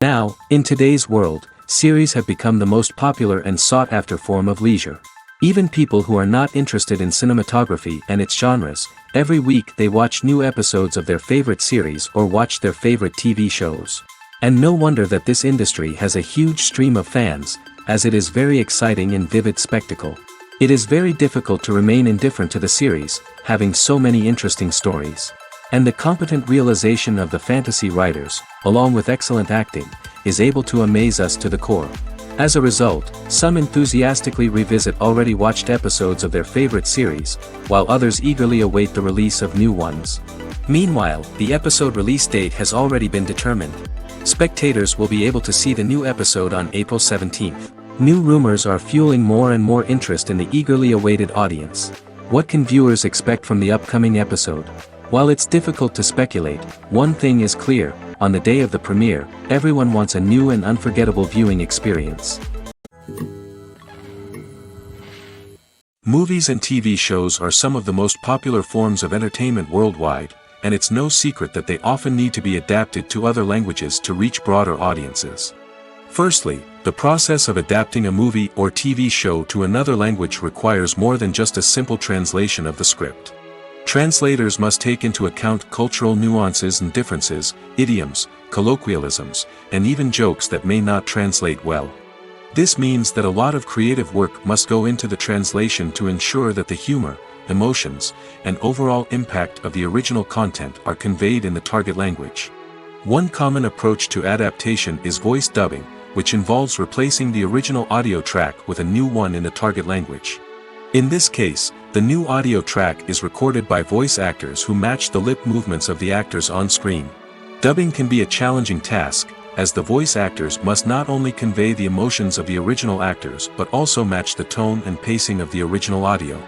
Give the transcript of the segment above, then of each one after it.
Now, in today's world, series have become the most popular and sought-after form of leisure. Even people who are not interested in cinematography and its genres, every week they watch new episodes of their favorite series or watch their favorite TV shows. And no wonder that this industry has a huge stream of fans, as it is very exciting and vivid spectacle. It is very difficult to remain indifferent to the series, having so many interesting stories. And the competent realization of the fantasy writers, along with excellent acting, is able to amaze us to the core. As a result, some enthusiastically revisit already watched episodes of their favorite series, while others eagerly await the release of new ones. Meanwhile, the episode release date has already been determined. Spectators will be able to see the new episode on April 17th. New rumors are fueling more and more interest in the eagerly awaited audience. What can viewers expect from the upcoming episode? While it's difficult to speculate, one thing is clear: on the day of the premiere, everyone wants a new and unforgettable viewing experience. Movies and TV shows are some of the most popular forms of entertainment worldwide, and it's no secret that they often need to be adapted to other languages to reach broader audiences. Firstly, the process of adapting a movie or TV show to another language requires more than just a simple translation of the script. Translators must take into account cultural nuances and differences, idioms, colloquialisms, and even jokes that may not translate well. This means that a lot of creative work must go into the translation to ensure that the humor, emotions, and overall impact of the original content are conveyed in the target language. One common approach to adaptation is voice dubbing, which involves replacing the original audio track with a new one in the target language. In this case, the new audio track is recorded by voice actors who match the lip movements of the actors on screen. Dubbing can be a challenging task, as the voice actors must not only convey the emotions of the original actors but also match the tone and pacing of the original audio.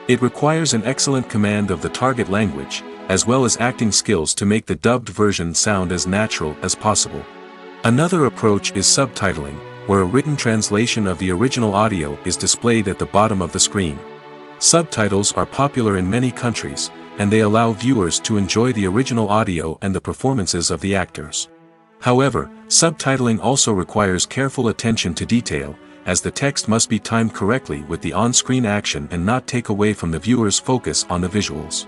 It requires an excellent command of the target language, as well as acting skills to make the dubbed version sound as natural as possible. Another approach is subtitling, where a written translation of the original audio is displayed at the bottom of the screen. Subtitles are popular in many countries, and they allow viewers to enjoy the original audio and the performances of the actors. However, subtitling also requires careful attention to detail, as the text must be timed correctly with the on-screen action and not take away from the viewer's focus on the visuals.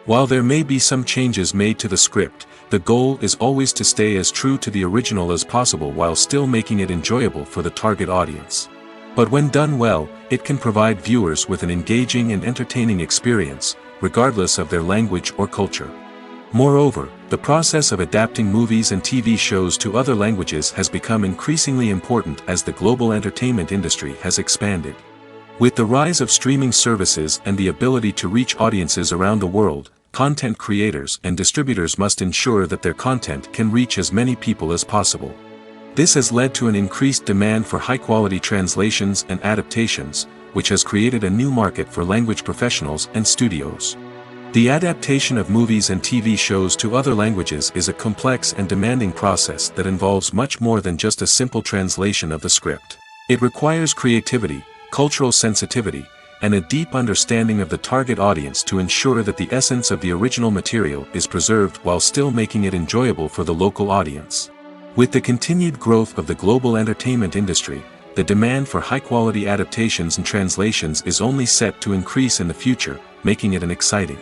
While there may be some changes made to the script, the goal is always to stay as true to the original as possible while still making it enjoyable for the target audience. But when done well, it can provide viewers with an engaging and entertaining experience, regardless of their language or culture. Moreover, the process of adapting movies and TV shows to other languages has become increasingly important as the global entertainment industry has expanded. With the rise of streaming services and the ability to reach audiences around the world, content creators and distributors must ensure that their content can reach as many people as possible. This has led to an increased demand for high-quality translations and adaptations, which has created a new market for language professionals and studios. The adaptation of movies and TV shows to other languages is a complex and demanding process that involves much more than just a simple translation of the script. It requires creativity, cultural sensitivity, and a deep understanding of the target audience to ensure that the essence of the original material is preserved while still making it enjoyable for the local audience. With the continued growth of the global entertainment industry, the demand for high-quality adaptations and translations is only set to increase in the future, making it exciting.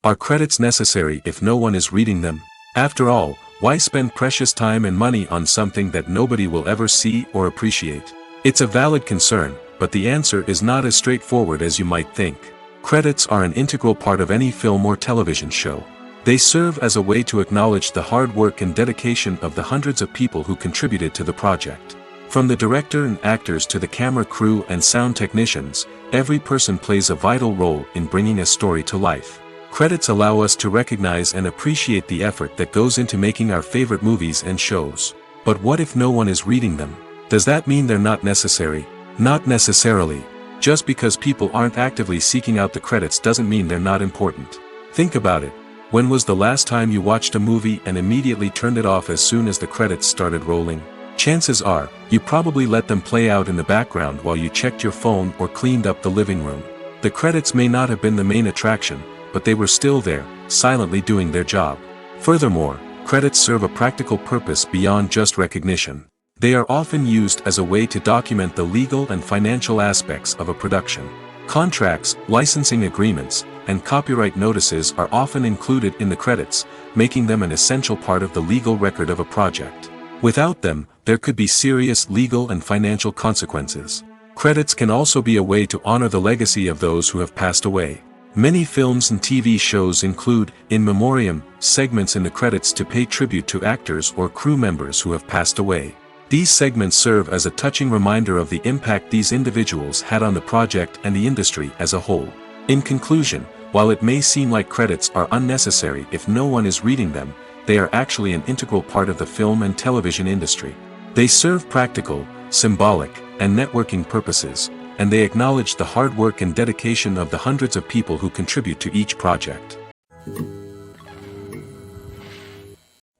Are credits necessary if no one is reading them? After all, why spend precious time and money on something that nobody will ever see or appreciate? It's a valid concern, but the answer is not as straightforward as you might think. Credits are an integral part of any film or television show. They serve as a way to acknowledge the hard work and dedication of the hundreds of people who contributed to the project. From the director and actors to the camera crew and sound technicians, every person plays a vital role in bringing a story to life. Credits allow us to recognize and appreciate the effort that goes into making our favorite movies and shows. But what if no one is reading them? Does that mean they're not necessary? Not necessarily. Just because people aren't actively seeking out the credits doesn't mean they're not important. Think about it. When was the last time you watched a movie and immediately turned it off as soon as the credits started rolling? Chances are, you probably let them play out in the background while you checked your phone or cleaned up the living room. The credits may not have been the main attraction, but they were still there, silently doing their job. Furthermore, credits serve a practical purpose beyond just recognition. They are often used as a way to document the legal and financial aspects of a production. Contracts, licensing agreements, and copyright notices are often included in the credits, making them an essential part of the legal record of a project. Without them, there could be serious legal and financial consequences. Credits can also be a way to honor the legacy of those who have passed away. Many films and TV shows include, in memoriam, segments in the credits to pay tribute to actors or crew members who have passed away. These segments serve as a touching reminder of the impact these individuals had on the project and the industry as a whole. In conclusion, while it may seem like credits are unnecessary if no one is reading them, they are actually an integral part of the film and television industry. They serve practical, symbolic, and networking purposes, and they acknowledge the hard work and dedication of the hundreds of people who contribute to each project.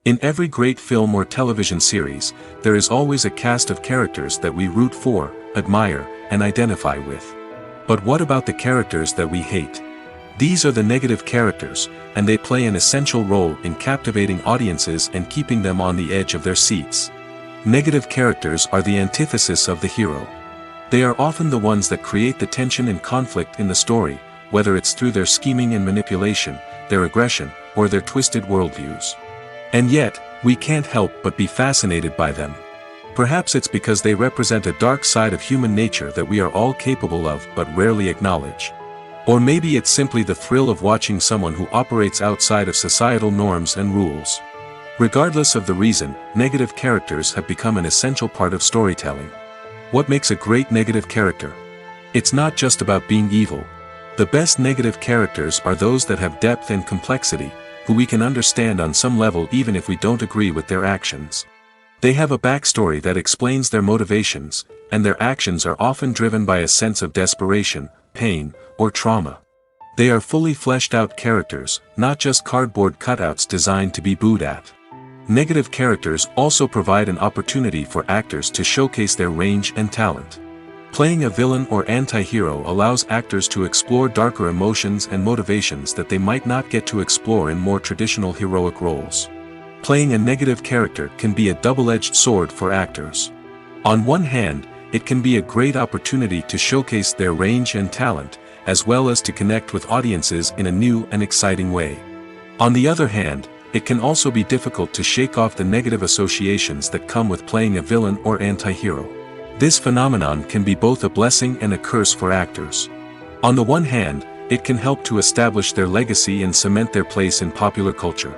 In every great film or television series, there is always a cast of characters that we root for, admire, and identify with. But what about the characters that we hate? These are the negative characters, and they play an essential role in captivating audiences and keeping them on the edge of their seats. Negative characters are the antithesis of the hero. They are often the ones that create the tension and conflict in the story, whether it's through their scheming and manipulation, their aggression, or their twisted worldviews. And yet, we can't help but be fascinated by them. Perhaps it's because they represent a dark side of human nature that we are all capable of but rarely acknowledge. Or maybe it's simply the thrill of watching someone who operates outside of societal norms and rules. Regardless of the reason, negative characters have become an essential part of storytelling. What makes a great negative character? It's not just about being evil. The best negative characters are those that have depth and complexity, who we can understand on some level even if we don't agree with their actions. They have a backstory that explains their motivations, and their actions are often driven by a sense of desperation, pain, or trauma. They are fully fleshed out characters, not just cardboard cutouts designed to be booed at. Negative characters also provide an opportunity for actors to showcase their range and talent. Playing a villain or anti-hero allows actors to explore darker emotions and motivations that they might not get to explore in more traditional heroic roles. Playing a negative character can be a double-edged sword for actors. On one hand, it can be a great opportunity to showcase their range and talent, as well as to connect with audiences in a new and exciting way. On the other hand, it can also be difficult to shake off the negative associations that come with playing a villain or anti-hero. This phenomenon can be both a blessing and a curse for actors. On the one hand, it can help to establish their legacy and cement their place in popular culture.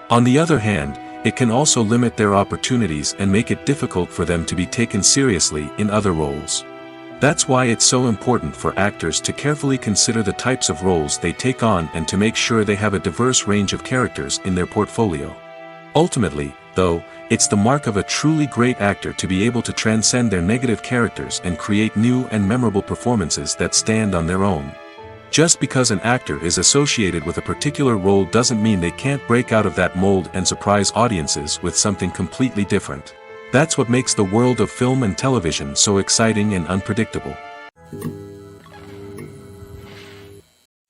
On the other hand, it can also limit their opportunities and make it difficult for them to be taken seriously in other roles. That's why it's so important for actors to carefully consider the types of roles they take on and to make sure they have a diverse range of characters in their portfolio. Ultimately, though, it's the mark of a truly great actor to be able to transcend their negative characters and create new and memorable performances that stand on their own. Just because an actor is associated with a particular role doesn't mean they can't break out of that mold and surprise audiences with something completely different. That's what makes the world of film and television so exciting and unpredictable.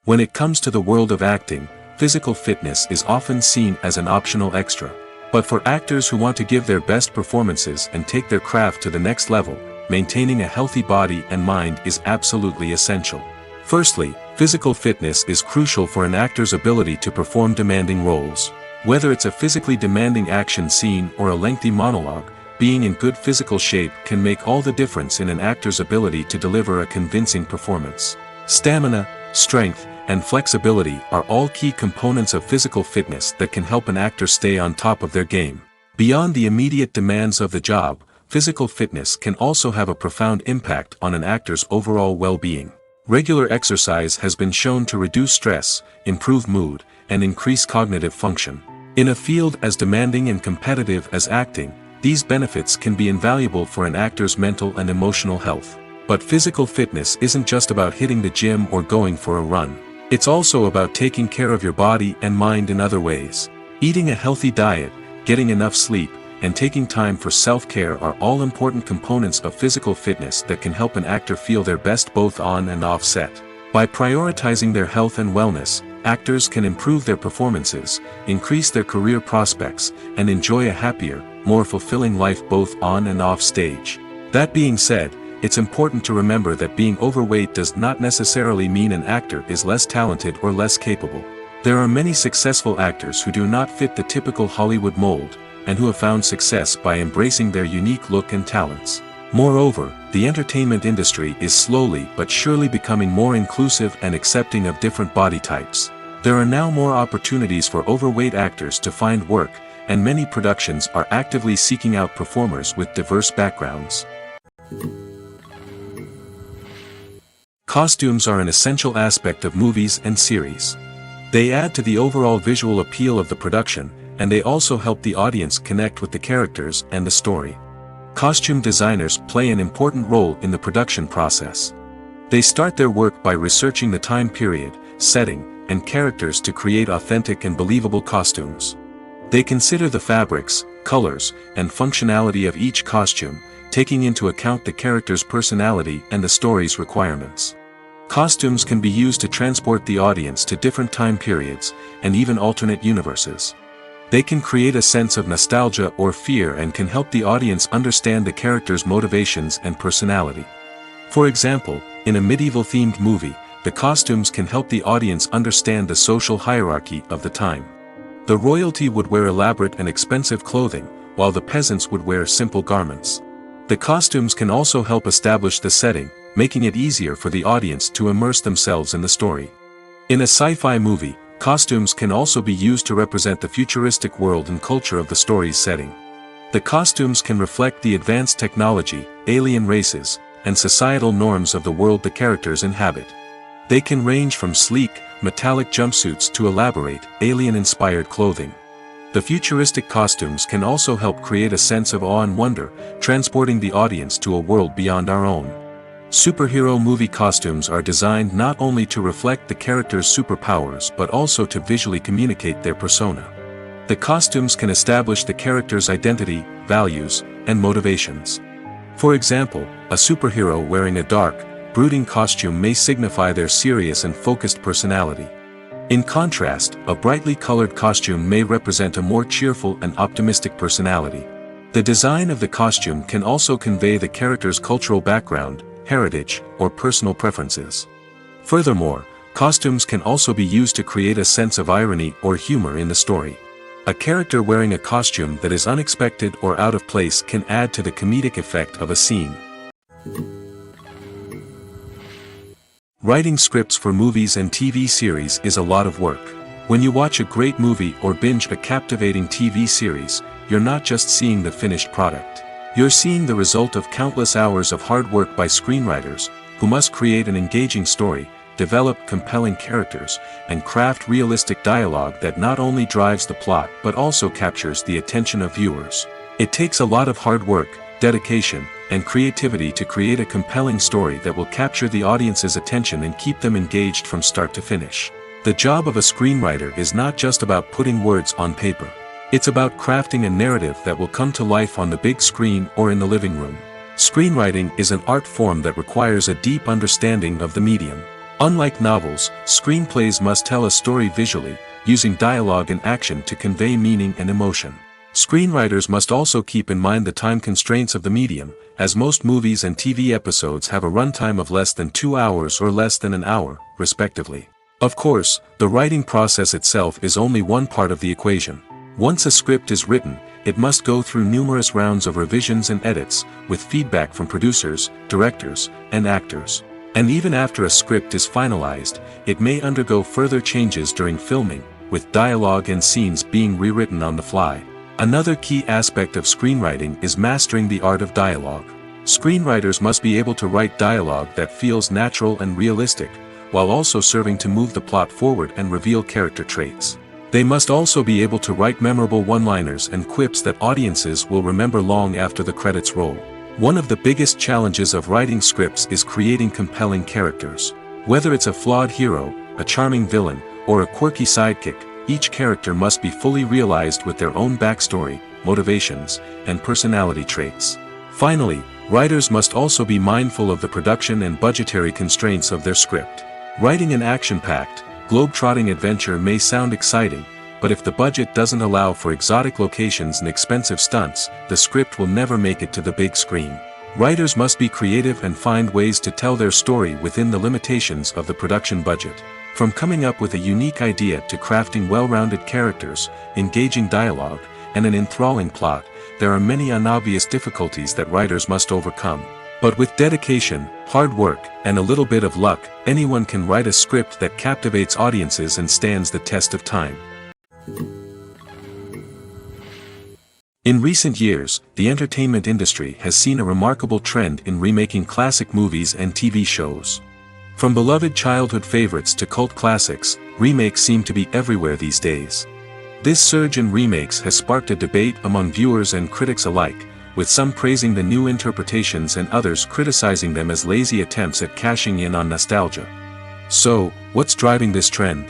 When it comes to the world of acting, physical fitness is often seen as an optional extra. But for actors who want to give their best performances and take their craft to the next level, maintaining a healthy body and mind is absolutely essential. Firstly, physical fitness is crucial for an actor's ability to perform demanding roles. Whether it's a physically demanding action scene or a lengthy monologue, being in good physical shape can make all the difference in an actor's ability to deliver a convincing performance. Stamina, strength, and flexibility are all key components of physical fitness that can help an actor stay on top of their game. Beyond the immediate demands of the job, physical fitness can also have a profound impact on an actor's overall well-being. Regular exercise has been shown to reduce stress, improve mood, and increase cognitive function. In a field as demanding and competitive as acting, these benefits can be invaluable for an actor's mental and emotional health. But physical fitness isn't just about hitting the gym or going for a run. It's also about taking care of your body and mind in other ways. Eating a healthy diet, getting enough sleep, and taking time for self-care are all important components of physical fitness that can help an actor feel their best both on and off set. By prioritizing their health and wellness, actors can improve their performances, increase their career prospects, and enjoy a happier, more fulfilling life both on and off stage. That being said, it's important to remember that being overweight does not necessarily mean an actor is less talented or less capable. There are many successful actors who do not fit the typical Hollywood mold, and who have found success by embracing their unique look and talents. Moreover, the entertainment industry is slowly but surely becoming more inclusive and accepting of different body types. There are now more opportunities for overweight actors to find work, and many productions are actively seeking out performers with diverse backgrounds. Costumes are an essential aspect of movies and series. They add to the overall visual appeal of the production, and they also help the audience connect with the characters and the story. Costume designers play an important role in the production process. They start their work by researching the time period, setting, and characters to create authentic and believable costumes. They consider the fabrics, colors, and functionality of each costume, taking into account the character's personality and the story's requirements. Costumes can be used to transport the audience to different time periods, and even alternate universes. They can create a sense of nostalgia or fear and can help the audience understand the character's motivations and personality. For example, in a medieval-themed movie, the costumes can help the audience understand the social hierarchy of the time. The royalty would wear elaborate and expensive clothing, while the peasants would wear simple garments. The costumes can also help establish the setting, making it easier for the audience to immerse themselves in the story. In a sci-fi movie, costumes can also be used to represent the futuristic world and culture of the story's setting. The costumes can reflect the advanced technology, alien races, and societal norms of the world the characters inhabit. They can range from sleek, metallic jumpsuits to elaborate, alien-inspired clothing. The futuristic costumes can also help create a sense of awe and wonder, transporting the audience to a world beyond our own. Superhero movie costumes are designed not only to reflect the character's superpowers but also to visually communicate their persona. The costumes can establish the character's identity, values, and motivations. For example, a superhero wearing a dark, brooding costume may signify their serious and focused personality. In contrast, a brightly colored costume may represent a more cheerful and optimistic personality. The design of the costume can also convey the character's cultural background, heritage, or personal preferences. Furthermore, costumes can also be used to create a sense of irony or humor in the story. A character wearing a costume that is unexpected or out of place can add to the comedic effect of a scene. Writing scripts for movies and TV series is a lot of work. When you watch a great movie or binge a captivating TV series, you're not just seeing the finished product. You're seeing the result of countless hours of hard work by screenwriters, who must create an engaging story, develop compelling characters, and craft realistic dialogue that not only drives the plot but also captures the attention of viewers. It takes a lot of hard work, dedication, and creativity to create a compelling story that will capture the audience's attention and keep them engaged from start to finish. The job of a screenwriter is not just about putting words on paper. It's about crafting a narrative that will come to life on the big screen or in the living room. Screenwriting is an art form that requires a deep understanding of the medium. Unlike novels, screenplays must tell a story visually, using dialogue and action to convey meaning and emotion. Screenwriters must also keep in mind the time constraints of the medium, as most movies and TV episodes have a runtime of less than 2 hours or less than an hour, respectively. Of course, the writing process itself is only one part of the equation. Once a script is written, it must go through numerous rounds of revisions and edits, with feedback from producers, directors, and actors. And even after a script is finalized, it may undergo further changes during filming, with dialogue and scenes being rewritten on the fly. Another key aspect of screenwriting is mastering the art of dialogue. Screenwriters must be able to write dialogue that feels natural and realistic, while also serving to move the plot forward and reveal character traits. They must also be able to write memorable one-liners and quips that audiences will remember long after the credits roll. One of the biggest challenges of writing scripts is creating compelling characters. Whether it's a flawed hero, a charming villain, or a quirky sidekick, each character must be fully realized with their own backstory, motivations, and personality traits. Finally, writers must also be mindful of the production and budgetary constraints of their script. Writing an action-packed, globe-trotting adventure may sound exciting, but if the budget doesn't allow for exotic locations and expensive stunts, the script will never make it to the big screen. Writers must be creative and find ways to tell their story within the limitations of the production budget. From coming up with a unique idea to crafting well-rounded characters, engaging dialogue, and an enthralling plot, there are many unobvious difficulties that writers must overcome. But with dedication, hard work, and a little bit of luck, anyone can write a script that captivates audiences and stands the test of time. In recent years, the entertainment industry has seen a remarkable trend in remaking classic movies and TV shows. From beloved childhood favorites to cult classics, remakes seem to be everywhere these days. This surge in remakes has sparked a debate among viewers and critics alike, with some praising the new interpretations and others criticizing them as lazy attempts at cashing in on nostalgia. So, what's driving this trend?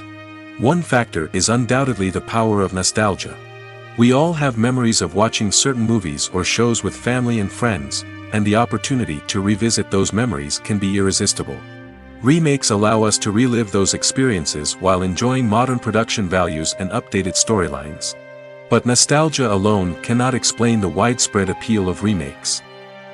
One factor is undoubtedly the power of nostalgia. We all have memories of watching certain movies or shows with family and friends, and the opportunity to revisit those memories can be irresistible. Remakes allow us to relive those experiences while enjoying modern production values and updated storylines. But nostalgia alone cannot explain the widespread appeal of remakes.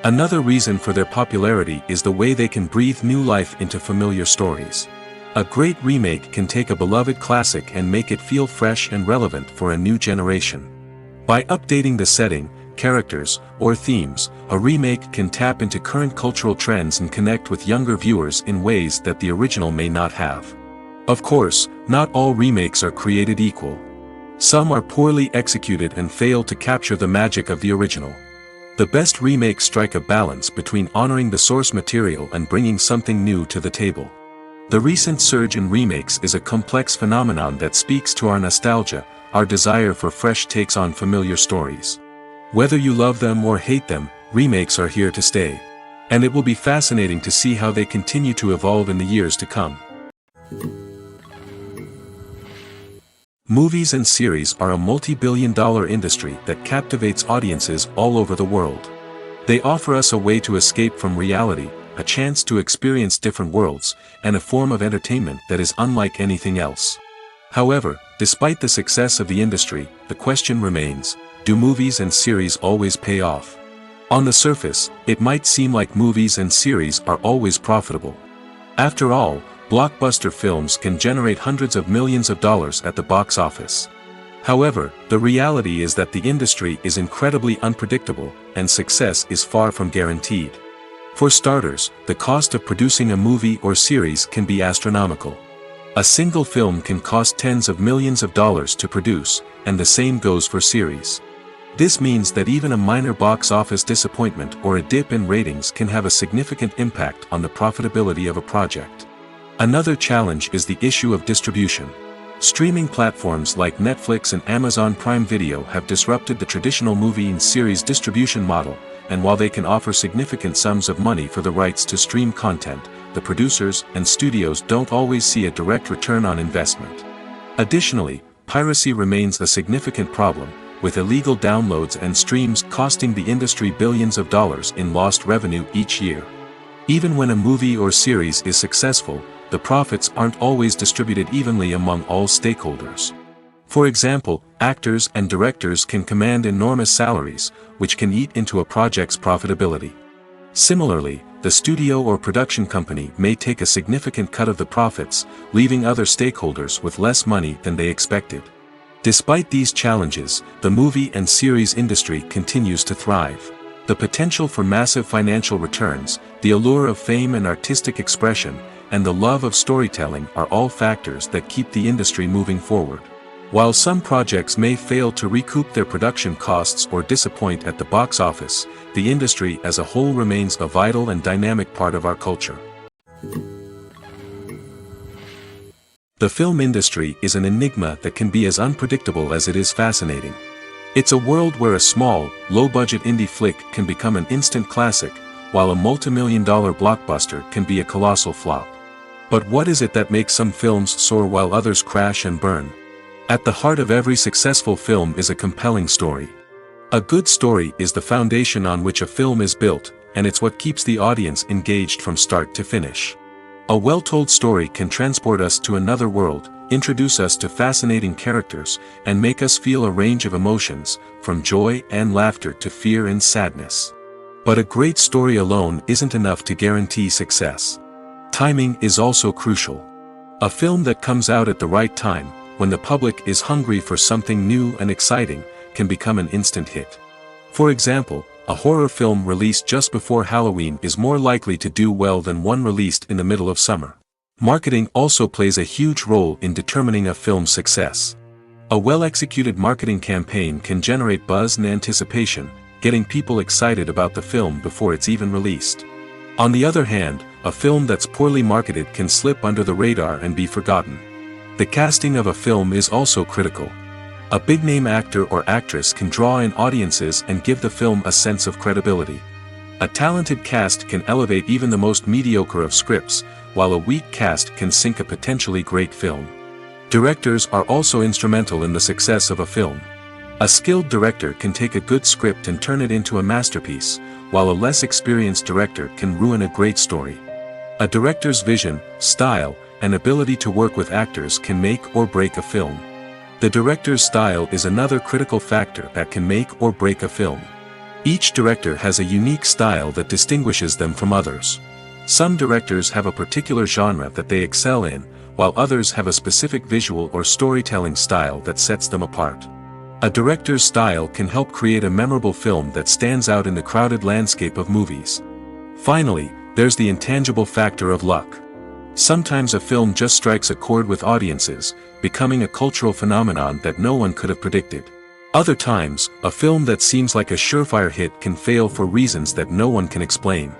Another reason for their popularity is the way they can breathe new life into familiar stories. A great remake can take a beloved classic and make it feel fresh and relevant for a new generation. By updating the setting, characters, or themes, a remake can tap into current cultural trends and connect with younger viewers in ways that the original may not have. Of course, not all remakes are created equal. Some are poorly executed and fail to capture the magic of the original. The best remakes strike a balance between honoring the source material and bringing something new to the table. The recent surge in remakes is a complex phenomenon that speaks to our nostalgia, our desire for fresh takes on familiar stories. Whether you love them or hate them, remakes are here to stay. And it will be fascinating to see how they continue to evolve in the years to come. Movies and series are a multi-billion-dollar industry that captivates audiences all over the world. They offer us a way to escape from reality, a chance to experience different worlds, and a form of entertainment that is unlike anything else. However, despite the success of the industry, the question remains, do movies and series always pay off? On the surface, it might seem like movies and series are always profitable. After all, blockbuster films can generate hundreds of millions of dollars at the box office. However, the reality is that the industry is incredibly unpredictable, and success is far from guaranteed. For starters, the cost of producing a movie or series can be astronomical. A single film can cost tens of millions of dollars to produce, and the same goes for series. This means that even a minor box office disappointment or a dip in ratings can have a significant impact on the profitability of a project. Another challenge is the issue of distribution. Streaming platforms like Netflix and Amazon Prime Video have disrupted the traditional movie and series distribution model, and while they can offer significant sums of money for the rights to stream content, the producers and studios don't always see a direct return on investment. Additionally, piracy remains a significant problem, with illegal downloads and streams costing the industry billions of dollars in lost revenue each year. Even when a movie or series is successful, the profits aren't always distributed evenly among all stakeholders. For example, actors and directors can command enormous salaries, which can eat into a project's profitability. Similarly, the studio or production company may take a significant cut of the profits, leaving other stakeholders with less money than they expected. Despite these challenges, the movie and series industry continues to thrive. The potential for massive financial returns, the allure of fame and artistic expression, and the love of storytelling are all factors that keep the industry moving forward. While some projects may fail to recoup their production costs or disappoint at the box office, the industry as a whole remains a vital and dynamic part of our culture. The film industry is an enigma that can be as unpredictable as it is fascinating. It's a world where a small, low-budget indie flick can become an instant classic, while a multi-million-dollar blockbuster can be a colossal flop. But what is it that makes some films soar while others crash and burn? At the heart of every successful film is a compelling story. A good story is the foundation on which a film is built, and it's what keeps the audience engaged from start to finish. A well-told story can transport us to another world, introduce us to fascinating characters, and make us feel a range of emotions, from joy and laughter to fear and sadness. But a great story alone isn't enough to guarantee success. Timing is also crucial. A film that comes out at the right time, when the public is hungry for something new and exciting, can become an instant hit. For example, a horror film released just before Halloween is more likely to do well than one released in the middle of summer. Marketing also plays a huge role in determining a film's success. A well-executed marketing campaign can generate buzz and anticipation, getting people excited about the film before it's even released. On the other hand, a film that's poorly marketed can slip under the radar and be forgotten. The casting of a film is also critical. A big-name actor or actress can draw in audiences and give the film a sense of credibility. A talented cast can elevate even the most mediocre of scripts, while a weak cast can sink a potentially great film. Directors are also instrumental in the success of a film. A skilled director can take a good script and turn it into a masterpiece, while a less experienced director can ruin a great story. A director's vision, style, and ability to work with actors can make or break a film. The director's style is another critical factor that can make or break a film. Each director has a unique style that distinguishes them from others. Some directors have a particular genre that they excel in, while others have a specific visual or storytelling style that sets them apart. A director's style can help create a memorable film that stands out in the crowded landscape of movies. Finally, there's the intangible factor of luck. Sometimes a film just strikes a chord with audiences, becoming a cultural phenomenon that no one could have predicted. Other times, a film that seems like a surefire hit can fail for reasons that no one can explain.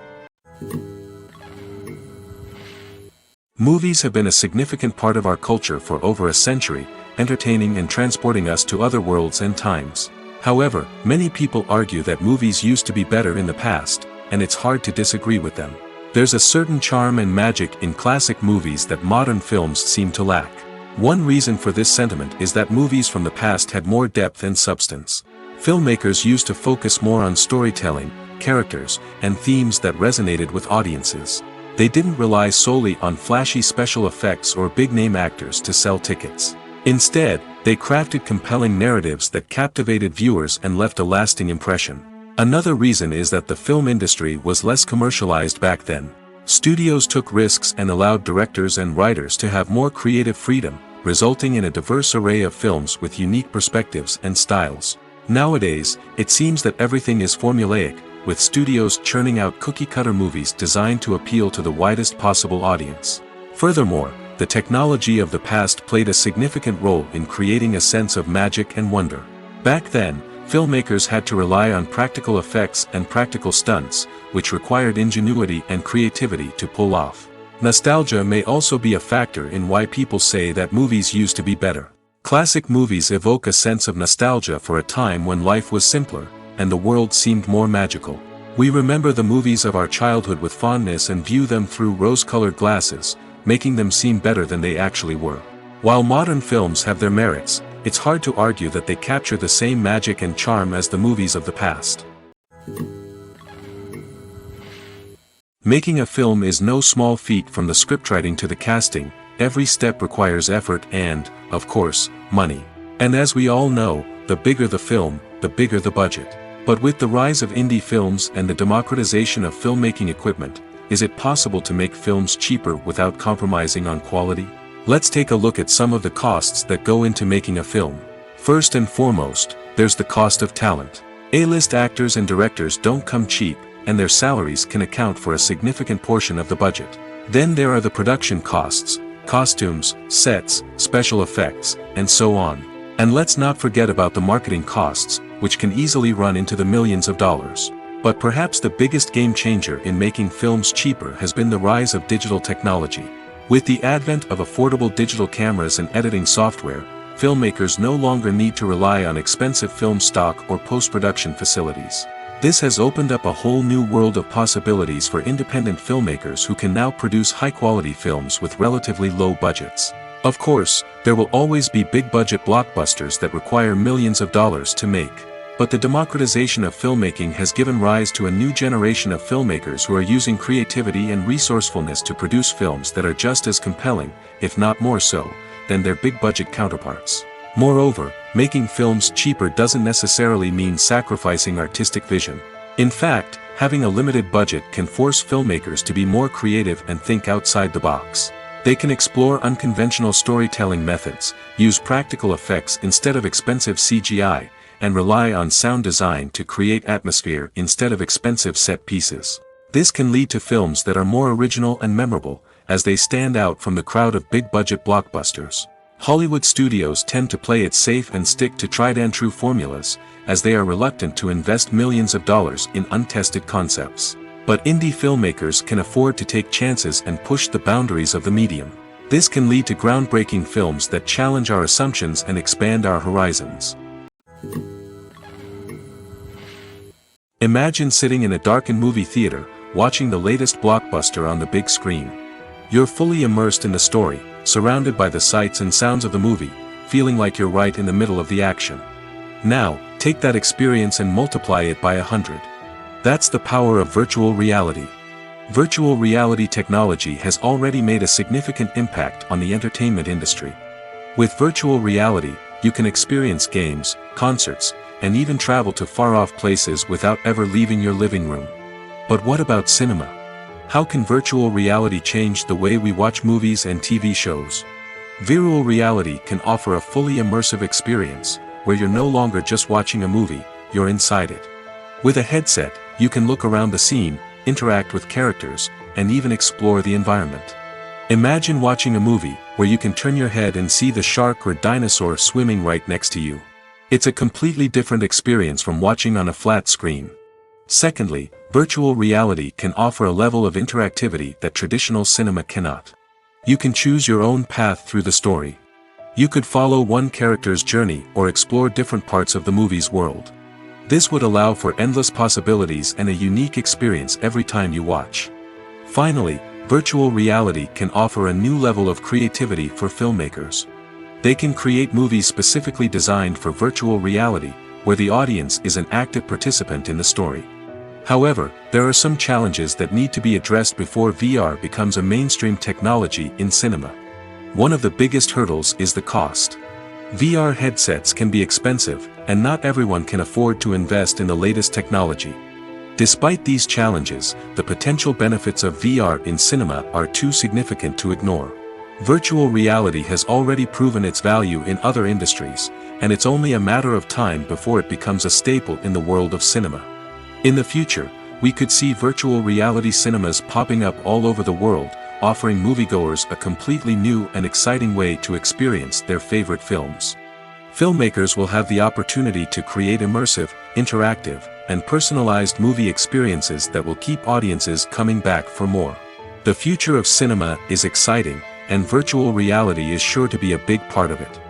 Movies have been a significant part of our culture for over a century, entertaining and transporting us to other worlds and times. However, many people argue that movies used to be better in the past, and it's hard to disagree with them. There's a certain charm and magic in classic movies that modern films seem to lack. One reason for this sentiment is that movies from the past had more depth and substance. Filmmakers used to focus more on storytelling, characters, and themes that resonated with audiences. They didn't rely solely on flashy special effects or big-name actors to sell tickets. Instead, they crafted compelling narratives that captivated viewers and left a lasting impression. Another reason is that the film industry was less commercialized back then. Studios took risks and allowed directors and writers to have more creative freedom, resulting in a diverse array of films with unique perspectives and styles. Nowadays, it seems that everything is formulaic, with studios churning out cookie-cutter movies designed to appeal to the widest possible audience. Furthermore, the technology of the past played a significant role in creating a sense of magic and wonder. Back then, filmmakers had to rely on practical effects and practical stunts, which required ingenuity and creativity to pull off. Nostalgia may also be a factor in why people say that movies used to be better. Classic movies evoke a sense of nostalgia for a time when life was simpler, and the world seemed more magical. We remember the movies of our childhood with fondness and view them through rose-colored glasses, making them seem better than they actually were. While modern films have their merits, it's hard to argue that they capture the same magic and charm as the movies of the past. Making a film is no small feat. From the scriptwriting to the casting, every step requires effort and, of course, money. And as we all know, the bigger the film, the bigger the budget. But with the rise of indie films and the democratization of filmmaking equipment, is it possible to make films cheaper without compromising on quality? Let's take a look at some of the costs that go into making a film. First and foremost, there's the cost of talent. A-list actors and directors don't come cheap, and their salaries can account for a significant portion of the budget. Then there are the production costs, costumes, sets, special effects, and so on. And let's not forget about the marketing costs, which can easily run into the millions of dollars. But perhaps the biggest game changer in making films cheaper has been the rise of digital technology. With the advent of affordable digital cameras and editing software, filmmakers no longer need to rely on expensive film stock or post-production facilities. This has opened up a whole new world of possibilities for independent filmmakers who can now produce high-quality films with relatively low budgets. Of course, there will always be big-budget blockbusters that require millions of dollars to make. But the democratization of filmmaking has given rise to a new generation of filmmakers who are using creativity and resourcefulness to produce films that are just as compelling, if not more so, than their big-budget counterparts. Moreover, making films cheaper doesn't necessarily mean sacrificing artistic vision. In fact, having a limited budget can force filmmakers to be more creative and think outside the box. They can explore unconventional storytelling methods, use practical effects instead of expensive CGI, and rely on sound design to create atmosphere instead of expensive set pieces. This can lead to films that are more original and memorable, as they stand out from the crowd of big-budget blockbusters. Hollywood studios tend to play it safe and stick to tried-and-true formulas, as they are reluctant to invest millions of dollars in untested concepts. But indie filmmakers can afford to take chances and push the boundaries of the medium. This can lead to groundbreaking films that challenge our assumptions and expand our horizons. Imagine sitting in a darkened movie theater, watching the latest blockbuster on the big screen. You're fully immersed in the story, surrounded by the sights and sounds of the movie, feeling like you're right in the middle of the action. Now, take that experience and multiply it by 100. That's the power of virtual reality. Virtual reality technology has already made a significant impact on the entertainment industry. With virtual reality, you can experience games, concerts, and even travel to far-off places without ever leaving your living room. But what about cinema? How can virtual reality change the way we watch movies and TV shows? Virtual reality can offer a fully immersive experience, where you're no longer just watching a movie, you're inside it. With a headset, you can look around the scene, interact with characters, and even explore the environment. Imagine watching a movie, where you can turn your head and see the shark or dinosaur swimming right next to you. It's a completely different experience from watching on a flat screen. Secondly, virtual reality can offer a level of interactivity that traditional cinema cannot. You can choose your own path through the story. You could follow one character's journey or explore different parts of the movie's world. This would allow for endless possibilities and a unique experience every time you watch. Finally, virtual reality can offer a new level of creativity for filmmakers. They can create movies specifically designed for virtual reality, where the audience is an active participant in the story. However, there are some challenges that need to be addressed before VR becomes a mainstream technology in cinema. One of the biggest hurdles is the cost. VR headsets can be expensive, and not everyone can afford to invest in the latest technology. Despite these challenges, the potential benefits of VR in cinema are too significant to ignore. Virtual reality has already proven its value in other industries, and it's only a matter of time before it becomes a staple in the world of cinema. In the future, we could see virtual reality cinemas popping up all over the world, offering moviegoers a completely new and exciting way to experience their favorite films. Filmmakers will have the opportunity to create immersive, interactive, and personalized movie experiences that will keep audiences coming back for more. The future of cinema is exciting, and virtual reality is sure to be a big part of it.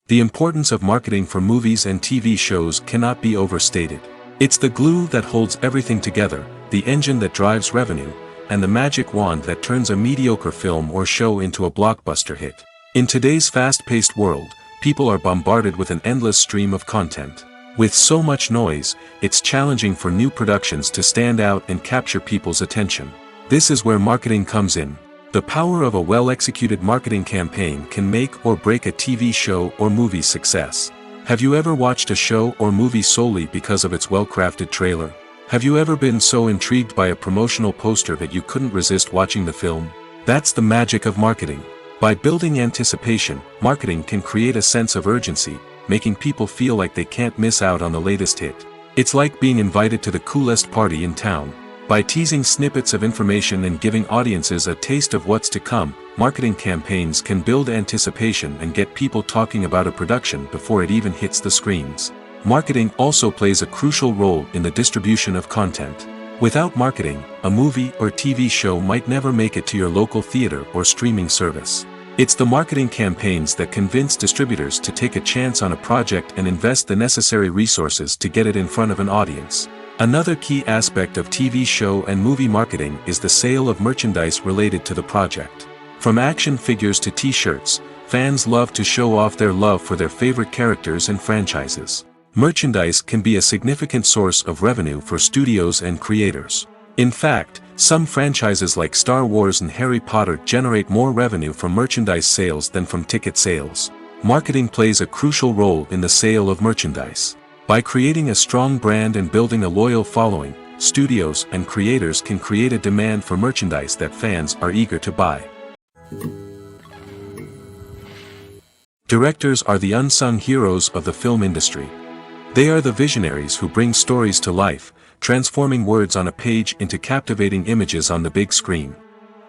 The importance of marketing for movies and TV shows cannot be overstated. It's the glue that holds everything together, the engine that drives revenue, and the magic wand that turns a mediocre film or show into a blockbuster hit. In today's fast-paced world, people are bombarded with an endless stream of content. With so much noise, it's challenging for new productions to stand out and capture people's attention. This is where marketing comes in. The power of a well-executed marketing campaign can make or break a TV show or movie's success. Have you ever watched a show or movie solely because of its well-crafted trailer? Have you ever been so intrigued by a promotional poster that you couldn't resist watching the film? That's the magic of marketing. By building anticipation, marketing can create a sense of urgency, making people feel like they can't miss out on the latest hit. It's like being invited to the coolest party in town. By teasing snippets of information and giving audiences a taste of what's to come, marketing campaigns can build anticipation and get people talking about a production before it even hits the screens. Marketing also plays a crucial role in the distribution of content. Without marketing, a movie or TV show might never make it to your local theater or streaming service. It's the marketing campaigns that convince distributors to take a chance on a project and invest the necessary resources to get it in front of an audience. Another key aspect of TV show and movie marketing is the sale of merchandise related to the project. From action figures to t-shirts, fans love to show off their love for their favorite characters and franchises. Merchandise can be a significant source of revenue for studios and creators. In fact, some franchises like Star Wars and Harry Potter generate more revenue from merchandise sales than from ticket sales. Marketing plays a crucial role in the sale of merchandise. By creating a strong brand and building a loyal following, studios and creators can create a demand for merchandise that fans are eager to buy. Directors are the unsung heroes of the film industry. They are the visionaries who bring stories to life, transforming words on a page into captivating images on the big screen.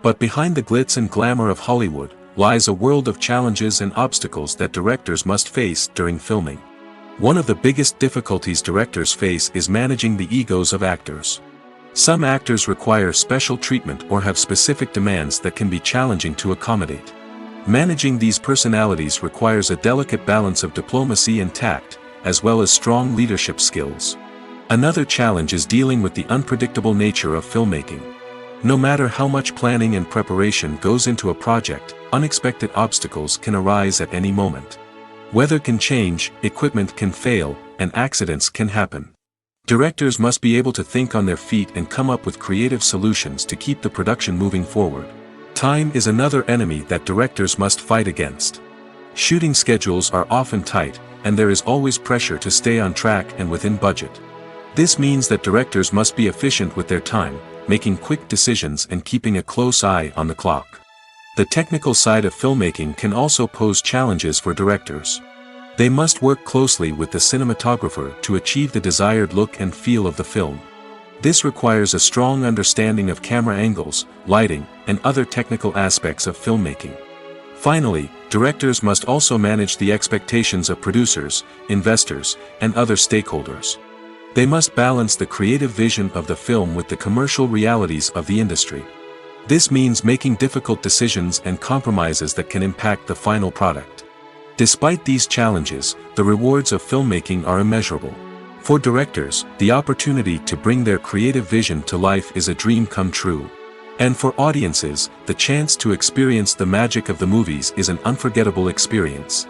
But behind the glitz and glamour of Hollywood, lies a world of challenges and obstacles that directors must face during filming. One of the biggest difficulties directors face is managing the egos of actors. Some actors require special treatment or have specific demands that can be challenging to accommodate. Managing these personalities requires a delicate balance of diplomacy and tact, as well as strong leadership skills. Another challenge is dealing with the unpredictable nature of filmmaking. No matter how much planning and preparation goes into a project, unexpected obstacles can arise at any moment. Weather can change, equipment can fail, and accidents can happen. Directors must be able to think on their feet and come up with creative solutions to keep the production moving forward. Time is another enemy that directors must fight against. Shooting schedules are often tight, and there is always pressure to stay on track and within budget. This means that directors must be efficient with their time, making quick decisions and keeping a close eye on the clock. The technical side of filmmaking can also pose challenges for directors. They must work closely with the cinematographer to achieve the desired look and feel of the film. This requires a strong understanding of camera angles, lighting, and other technical aspects of filmmaking. Finally, directors must also manage the expectations of producers, investors, and other stakeholders. They must balance the creative vision of the film with the commercial realities of the industry. This means making difficult decisions and compromises that can impact the final product. Despite these challenges, the rewards of filmmaking are immeasurable. For directors, the opportunity to bring their creative vision to life is a dream come true. And for audiences, the chance to experience the magic of the movies is an unforgettable experience.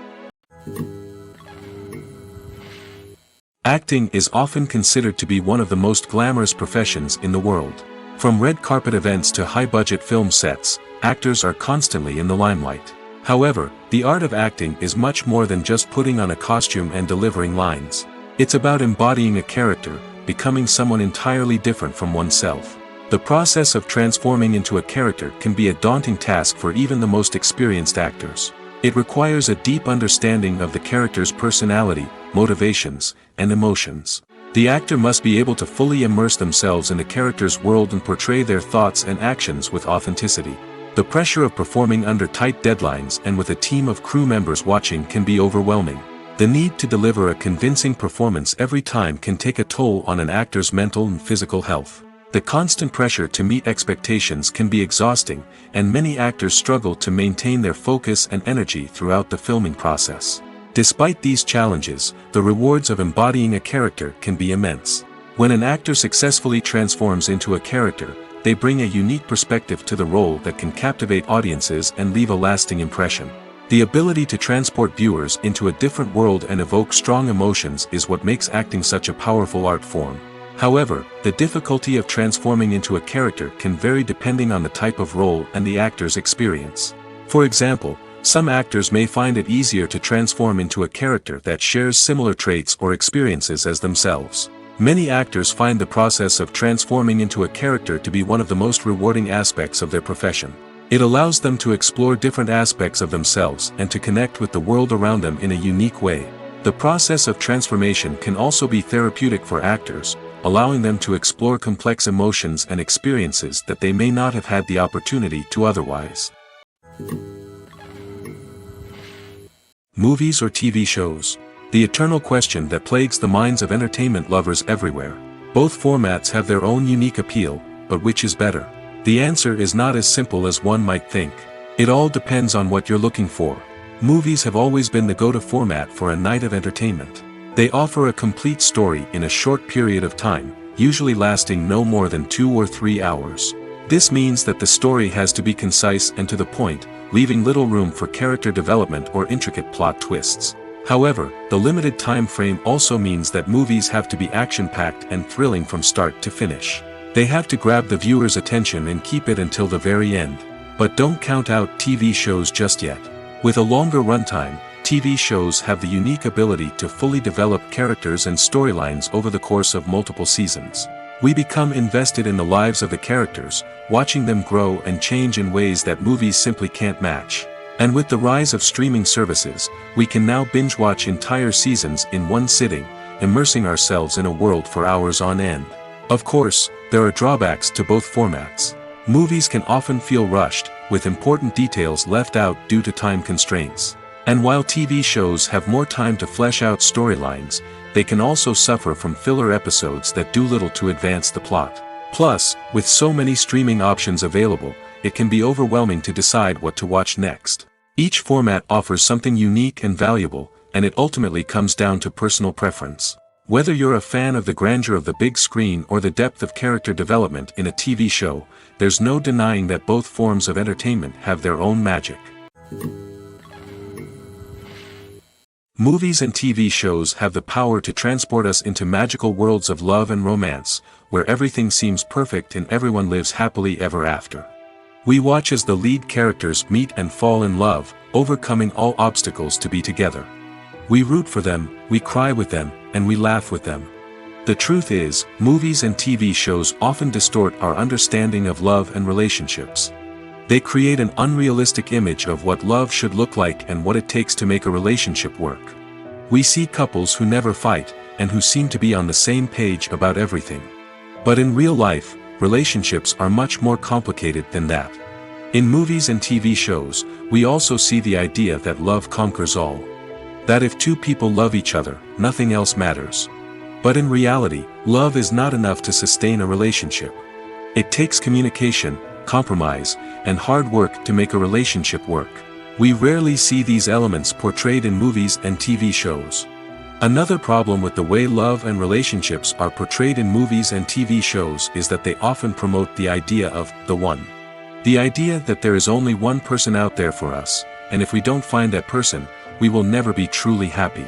Acting is often considered to be one of the most glamorous professions in the world. From red carpet events to high-budget film sets, actors are constantly in the limelight. However, the art of acting is much more than just putting on a costume and delivering lines. It's about embodying a character, becoming someone entirely different from oneself. The process of transforming into a character can be a daunting task for even the most experienced actors. It requires a deep understanding of the character's personality, motivations, and emotions. The actor must be able to fully immerse themselves in the character's world and portray their thoughts and actions with authenticity. The pressure of performing under tight deadlines and with a team of crew members watching can be overwhelming. The need to deliver a convincing performance every time can take a toll on an actor's mental and physical health. The constant pressure to meet expectations can be exhausting, and many actors struggle to maintain their focus and energy throughout the filming process. Despite these challenges, the rewards of embodying a character can be immense. When an actor successfully transforms into a character, they bring a unique perspective to the role that can captivate audiences and leave a lasting impression. The ability to transport viewers into a different world and evoke strong emotions is what makes acting such a powerful art form. However, the difficulty of transforming into a character can vary depending on the type of role and the actor's experience. For example, some actors may find it easier to transform into a character that shares similar traits or experiences as themselves. Many actors find the process of transforming into a character to be one of the most rewarding aspects of their profession. It allows them to explore different aspects of themselves and to connect with the world around them in a unique way. The process of transformation can also be therapeutic for actors, allowing them to explore complex emotions and experiences that they may not have had the opportunity to otherwise. Movies or TV shows? The eternal question that plagues the minds of entertainment lovers everywhere. Both formats have their own unique appeal, but which is better? The answer is not as simple as one might think. It all depends on what you're looking for. Movies have always been the go-to format for a night of entertainment. They offer a complete story in a short period of time, usually lasting no more than 2 or 3 hours. This means that the story has to be concise and to the point, leaving little room for character development or intricate plot twists. However, the limited time frame also means that movies have to be action-packed and thrilling from start to finish. They have to grab the viewer's attention and keep it until the very end. But don't count out TV shows just yet. With a longer runtime, TV shows have the unique ability to fully develop characters and storylines over the course of multiple seasons. We become invested in the lives of the characters, watching them grow and change in ways that movies simply can't match. And with the rise of streaming services, we can now binge-watch entire seasons in one sitting, immersing ourselves in a world for hours on end. Of course, there are drawbacks to both formats. Movies can often feel rushed, with important details left out due to time constraints. And while TV shows have more time to flesh out storylines, they can also suffer from filler episodes that do little to advance the plot. Plus, with so many streaming options available, it can be overwhelming to decide what to watch next. Each format offers something unique and valuable, and it ultimately comes down to personal preference. Whether you're a fan of the grandeur of the big screen or the depth of character development in a TV show, there's no denying that both forms of entertainment have their own magic. Movies and TV shows have the power to transport us into magical worlds of love and romance, where everything seems perfect and everyone lives happily ever after. We watch as the lead characters meet and fall in love, overcoming all obstacles to be together. We root for them, we cry with them, and we laugh with them. The truth is, movies and TV shows often distort our understanding of love and relationships. They create an unrealistic image of what love should look like and what it takes to make a relationship work. We see couples who never fight, and who seem to be on the same page about everything. But in real life, relationships are much more complicated than that. In movies and TV shows, we also see the idea that love conquers all. That if two people love each other, nothing else matters. But in reality, love is not enough to sustain a relationship. It takes communication, compromise, and hard work to make a relationship work. We rarely see these elements portrayed in movies and TV shows. Another problem with the way love and relationships are portrayed in movies and TV shows is that they often promote the idea of the one. The idea that there is only one person out there for us, and if we don't find that person, we will never be truly happy.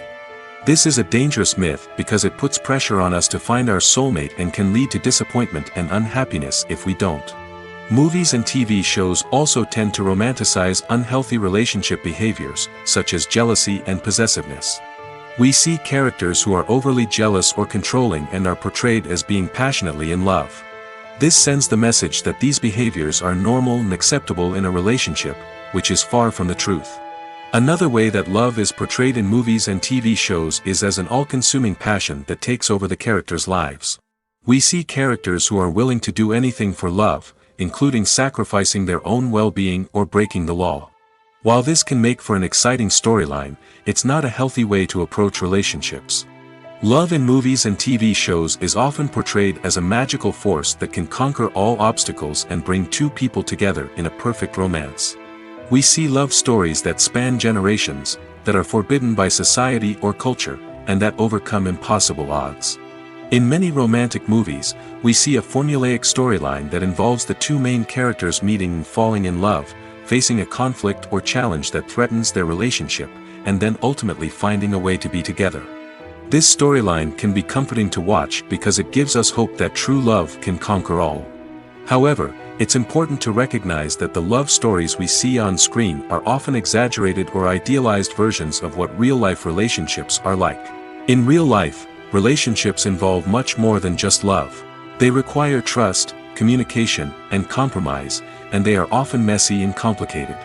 This is a dangerous myth because it puts pressure on us to find our soulmate and can lead to disappointment and unhappiness if we don't. Movies and TV shows also tend to romanticize unhealthy relationship behaviors, such as jealousy and possessiveness. We see characters who are overly jealous or controlling and are portrayed as being passionately in love. This sends the message that these behaviors are normal and acceptable in a relationship, which is far from the truth. Another way that love is portrayed in movies and TV shows is as an all-consuming passion that takes over the characters' lives. We see characters who are willing to do anything for love, including sacrificing their own well-being or breaking the law. While this can make for an exciting storyline, it's not a healthy way to approach relationships. Love in movies and TV shows is often portrayed as a magical force that can conquer all obstacles and bring two people together in a perfect romance. We see love stories that span generations, that are forbidden by society or culture, and that overcome impossible odds. In many romantic movies, we see a formulaic storyline that involves the two main characters meeting and falling in love, facing a conflict or challenge that threatens their relationship, and then ultimately finding a way to be together. This storyline can be comforting to watch because it gives us hope that true love can conquer all. However, it's important to recognize that the love stories we see on screen are often exaggerated or idealized versions of what real-life relationships are like. In real life, relationships involve much more than just love. They require trust, communication, and compromise, and they are often messy and complicated.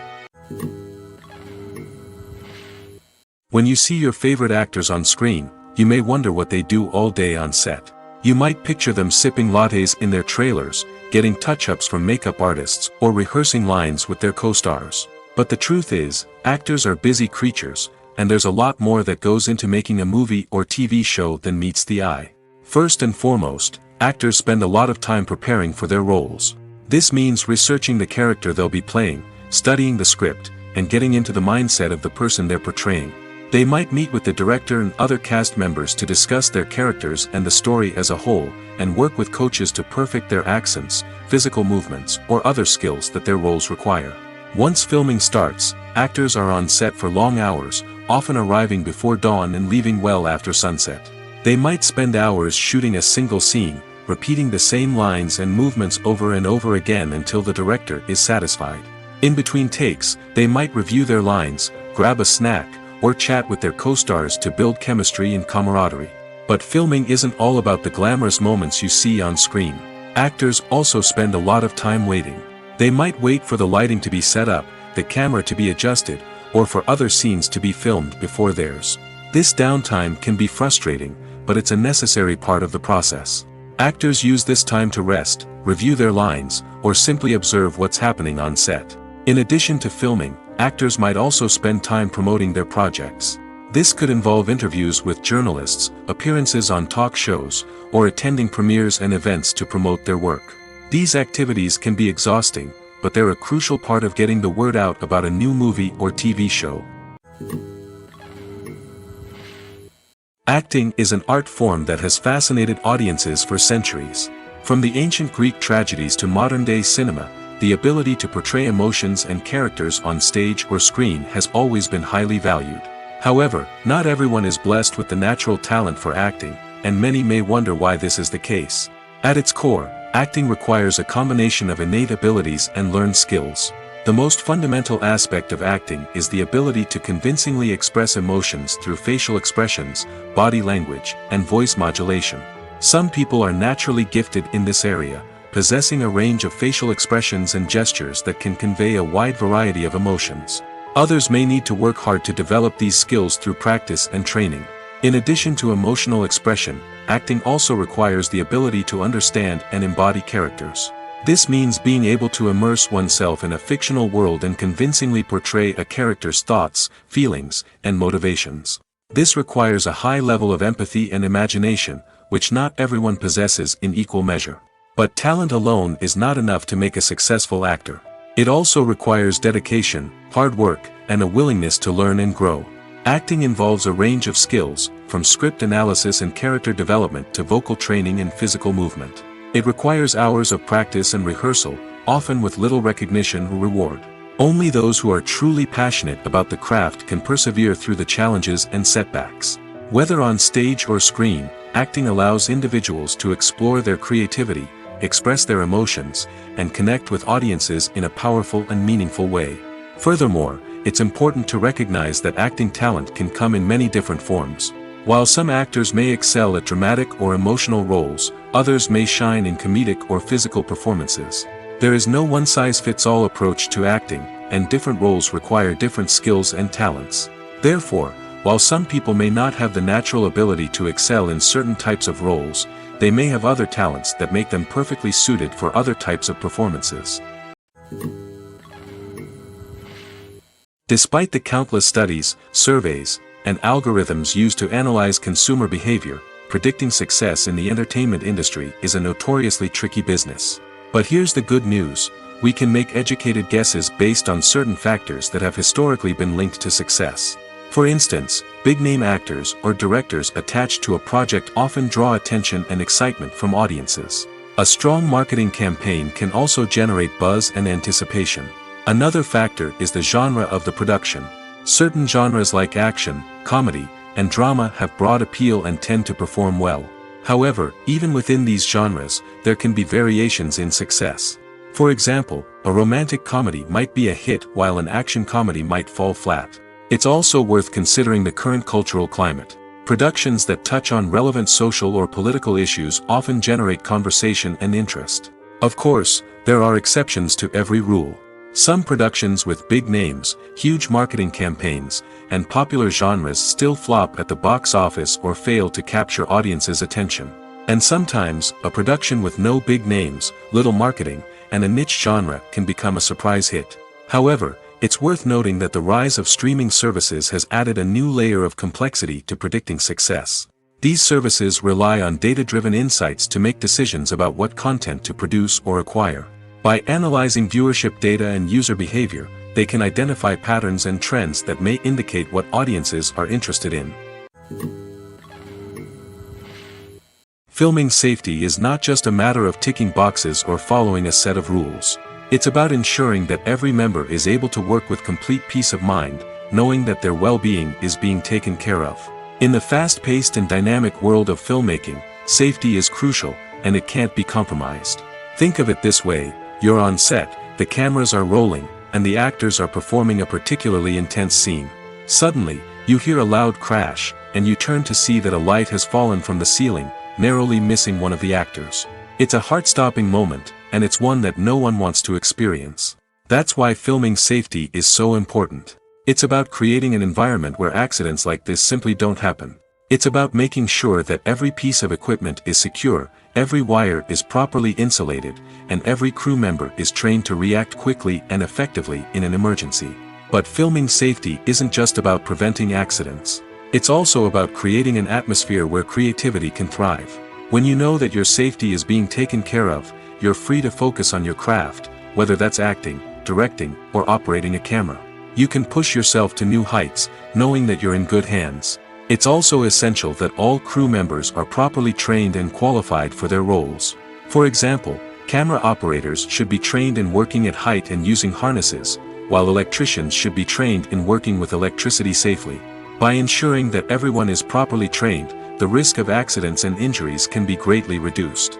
When you see your favorite actors on screen, you may wonder what they do all day on set. You might picture them sipping lattes in their trailers, getting touch-ups from makeup artists, or rehearsing lines with their co-stars. But the truth is, actors are busy creatures, and there's a lot more that goes into making a movie or TV show than meets the eye. First and foremost, actors spend a lot of time preparing for their roles. This means researching the character they'll be playing, studying the script, and getting into the mindset of the person they're portraying. They might meet with the director and other cast members to discuss their characters and the story as a whole, and work with coaches to perfect their accents, physical movements, or other skills that their roles require. Once filming starts, actors are on set for long hours, often arriving before dawn and leaving well after sunset. They might spend hours shooting a single scene, repeating the same lines and movements over and over again until the director is satisfied. In between takes, they might review their lines, grab a snack, or chat with their co-stars to build chemistry and camaraderie. But filming isn't all about the glamorous moments you see on screen. Actors also spend a lot of time waiting. They might wait for the lighting to be set up, the camera to be adjusted, or for other scenes to be filmed before theirs. This downtime can be frustrating, but it's a necessary part of the process. Actors use this time to rest, review their lines, or simply observe what's happening on set. In addition to filming, actors might also spend time promoting their projects. This could involve interviews with journalists, appearances on talk shows, or attending premieres and events to promote their work. These activities can be exhausting, but they're a crucial part of getting the word out about a new movie or TV show. Acting is an art form that has fascinated audiences for centuries. From the ancient Greek tragedies to modern-day cinema, the ability to portray emotions and characters on stage or screen has always been highly valued. However, not everyone is blessed with the natural talent for acting, and many may wonder why this is the case. At its core, acting requires a combination of innate abilities and learned skills. The most fundamental aspect of acting is the ability to convincingly express emotions through facial expressions, body language, and voice modulation. Some people are naturally gifted in this area, possessing a range of facial expressions and gestures that can convey a wide variety of emotions. Others may need to work hard to develop these skills through practice and training. In addition to emotional expression, acting also requires the ability to understand and embody characters. This means being able to immerse oneself in a fictional world and convincingly portray a character's thoughts, feelings, and motivations. This requires a high level of empathy and imagination, which not everyone possesses in equal measure. But talent alone is not enough to make a successful actor. It also requires dedication, hard work, and a willingness to learn and grow. Acting involves a range of skills, from script analysis and character development to vocal training and physical movement. It requires hours of practice and rehearsal, often with little recognition or reward. Only those who are truly passionate about the craft can persevere through the challenges and setbacks. Whether on stage or screen, acting allows individuals to explore their creativity, express their emotions, and connect with audiences in a powerful and meaningful way. Furthermore, it's important to recognize that acting talent can come in many different forms. While some actors may excel at dramatic or emotional roles, others may shine in comedic or physical performances. There is no one-size-fits-all approach to acting, and different roles require different skills and talents. Therefore, while some people may not have the natural ability to excel in certain types of roles, they may have other talents that make them perfectly suited for other types of performances. Despite the countless studies, surveys, and algorithms used to analyze consumer behavior, predicting success in the entertainment industry is a notoriously tricky business. But here's the good news: we can make educated guesses based on certain factors that have historically been linked to success. For instance, big-name actors or directors attached to a project often draw attention and excitement from audiences. A strong marketing campaign can also generate buzz and anticipation. Another factor is the genre of the production. Certain genres like action, comedy, and drama have broad appeal and tend to perform well. However, even within these genres, there can be variations in success. For example, a romantic comedy might be a hit while an action comedy might fall flat. It's also worth considering the current cultural climate. Productions that touch on relevant social or political issues often generate conversation and interest. Of course, there are exceptions to every rule. Some productions with big names, huge marketing campaigns, and popular genres still flop at the box office or fail to capture audiences' attention. And sometimes, a production with no big names, little marketing, and a niche genre can become a surprise hit. However, it's worth noting that the rise of streaming services has added a new layer of complexity to predicting success. These services rely on data-driven insights to make decisions about what content to produce or acquire. By analyzing viewership data and user behavior, they can identify patterns and trends that may indicate what audiences are interested in. Filming safety is not just a matter of ticking boxes or following a set of rules. It's about ensuring that every member is able to work with complete peace of mind, knowing that their well-being is being taken care of. In the fast-paced and dynamic world of filmmaking, safety is crucial, and it can't be compromised. Think of it this way: you're on set, the cameras are rolling, and the actors are performing a particularly intense scene. Suddenly, you hear a loud crash, and you turn to see that a light has fallen from the ceiling, narrowly missing one of the actors. It's a heart-stopping moment, and it's one that no one wants to experience. That's why filming safety is so important. It's about creating an environment where accidents like this simply don't happen. It's about making sure that every piece of equipment is secure, every wire is properly insulated, and every crew member is trained to react quickly and effectively in an emergency. But filming safety isn't just about preventing accidents. It's also about creating an atmosphere where creativity can thrive. When you know that your safety is being taken care of, you're free to focus on your craft, whether that's acting, directing, or operating a camera. You can push yourself to new heights, knowing that you're in good hands. It's also essential that all crew members are properly trained and qualified for their roles. For example, camera operators should be trained in working at height and using harnesses, while electricians should be trained in working with electricity safely. By ensuring that everyone is properly trained, the risk of accidents and injuries can be greatly reduced.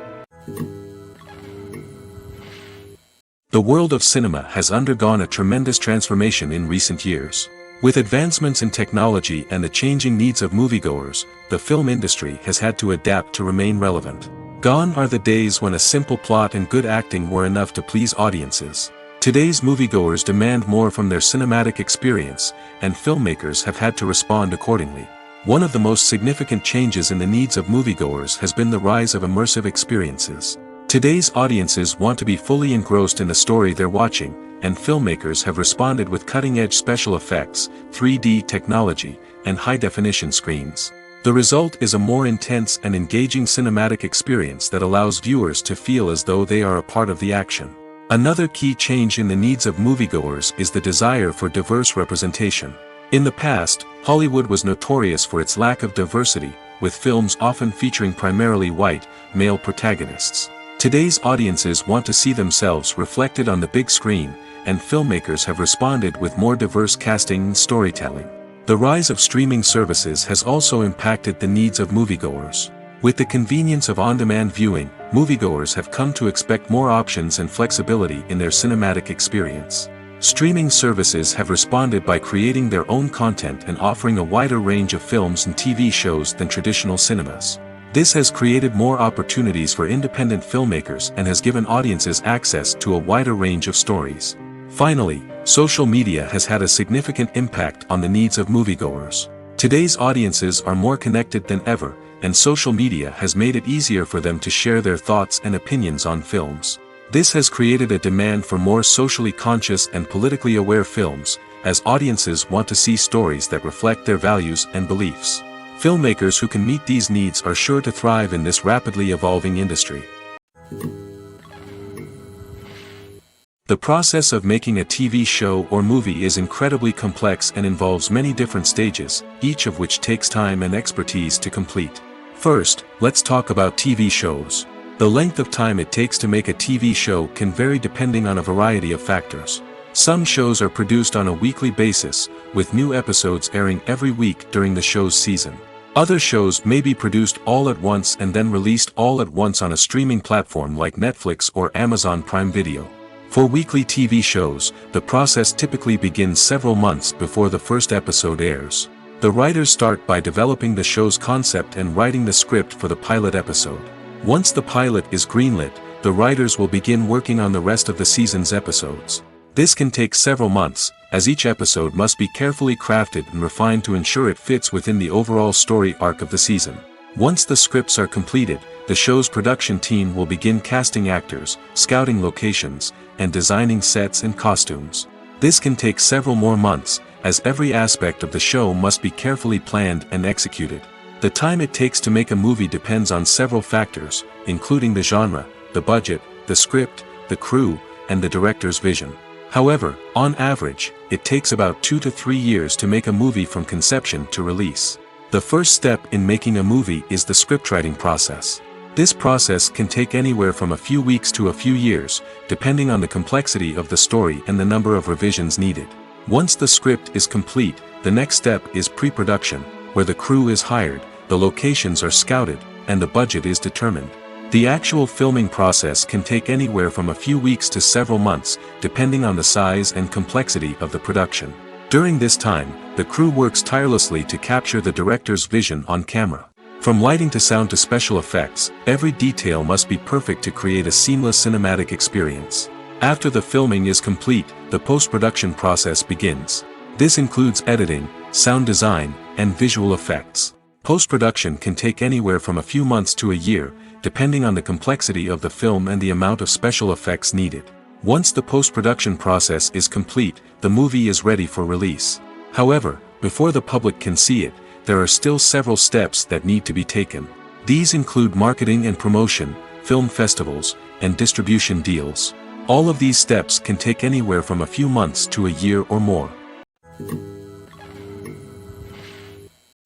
The world of cinema has undergone a tremendous transformation in recent years. With advancements in technology and the changing needs of moviegoers, the film industry has had to adapt to remain relevant. Gone are the days when a simple plot and good acting were enough to please audiences. Today's moviegoers demand more from their cinematic experience, and filmmakers have had to respond accordingly. One of the most significant changes in the needs of moviegoers has been the rise of immersive experiences. Today's audiences want to be fully engrossed in the story they're watching, and filmmakers have responded with cutting-edge special effects, 3D technology, and high-definition screens. The result is a more intense and engaging cinematic experience that allows viewers to feel as though they are a part of the action. Another key change in the needs of moviegoers is the desire for diverse representation. In the past, Hollywood was notorious for its lack of diversity, with films often featuring primarily white, male protagonists. Today's audiences want to see themselves reflected on the big screen, and filmmakers have responded with more diverse casting and storytelling. The rise of streaming services has also impacted the needs of moviegoers. With the convenience of on-demand viewing, moviegoers have come to expect more options and flexibility in their cinematic experience. Streaming services have responded by creating their own content and offering a wider range of films and TV shows than traditional cinemas. This has created more opportunities for independent filmmakers and has given audiences access to a wider range of stories. Finally, social media has had a significant impact on the needs of moviegoers. Today's audiences are more connected than ever, and social media has made it easier for them to share their thoughts and opinions on films. This has created a demand for more socially conscious and politically aware films, as audiences want to see stories that reflect their values and beliefs. Filmmakers who can meet these needs are sure to thrive in this rapidly evolving industry. The process of making a TV show or movie is incredibly complex and involves many different stages, each of which takes time and expertise to complete. First, let's talk about TV shows. The length of time it takes to make a TV show can vary depending on a variety of factors. Some shows are produced on a weekly basis, with new episodes airing every week during the show's season. Other shows may be produced all at once and then released all at once on a streaming platform like Netflix or Amazon Prime Video. For weekly TV shows, the process typically begins several months before the first episode airs. The writers start by developing the show's concept and writing the script for the pilot episode. Once the pilot is greenlit, the writers will begin working on the rest of the season's episodes. This can take several months, as each episode must be carefully crafted and refined to ensure it fits within the overall story arc of the season. Once the scripts are completed, the show's production team will begin casting actors, scouting locations, and designing sets and costumes. This can take several more months, as every aspect of the show must be carefully planned and executed. The time it takes to make a movie depends on several factors, including the genre, the budget, the script, the crew, and the director's vision. However, on average, it takes about 2 to 3 years to make a movie from conception to release. The first step in making a movie is the scriptwriting process. This process can take anywhere from a few weeks to a few years, depending on the complexity of the story and the number of revisions needed. Once the script is complete, the next step is pre-production, where the crew is hired, the locations are scouted, and the budget is determined. The actual filming process can take anywhere from a few weeks to several months, depending on the size and complexity of the production. During this time, the crew works tirelessly to capture the director's vision on camera. From lighting to sound to special effects, every detail must be perfect to create a seamless cinematic experience. After the filming is complete, the post-production process begins. This includes editing, sound design, and visual effects. Post-production can take anywhere from a few months to a year, depending on the complexity of the film and the amount of special effects needed. Once the post-production process is complete, the movie is ready for release. However, before the public can see it, there are still several steps that need to be taken. These include marketing and promotion, film festivals, and distribution deals. All of these steps can take anywhere from a few months to a year or more.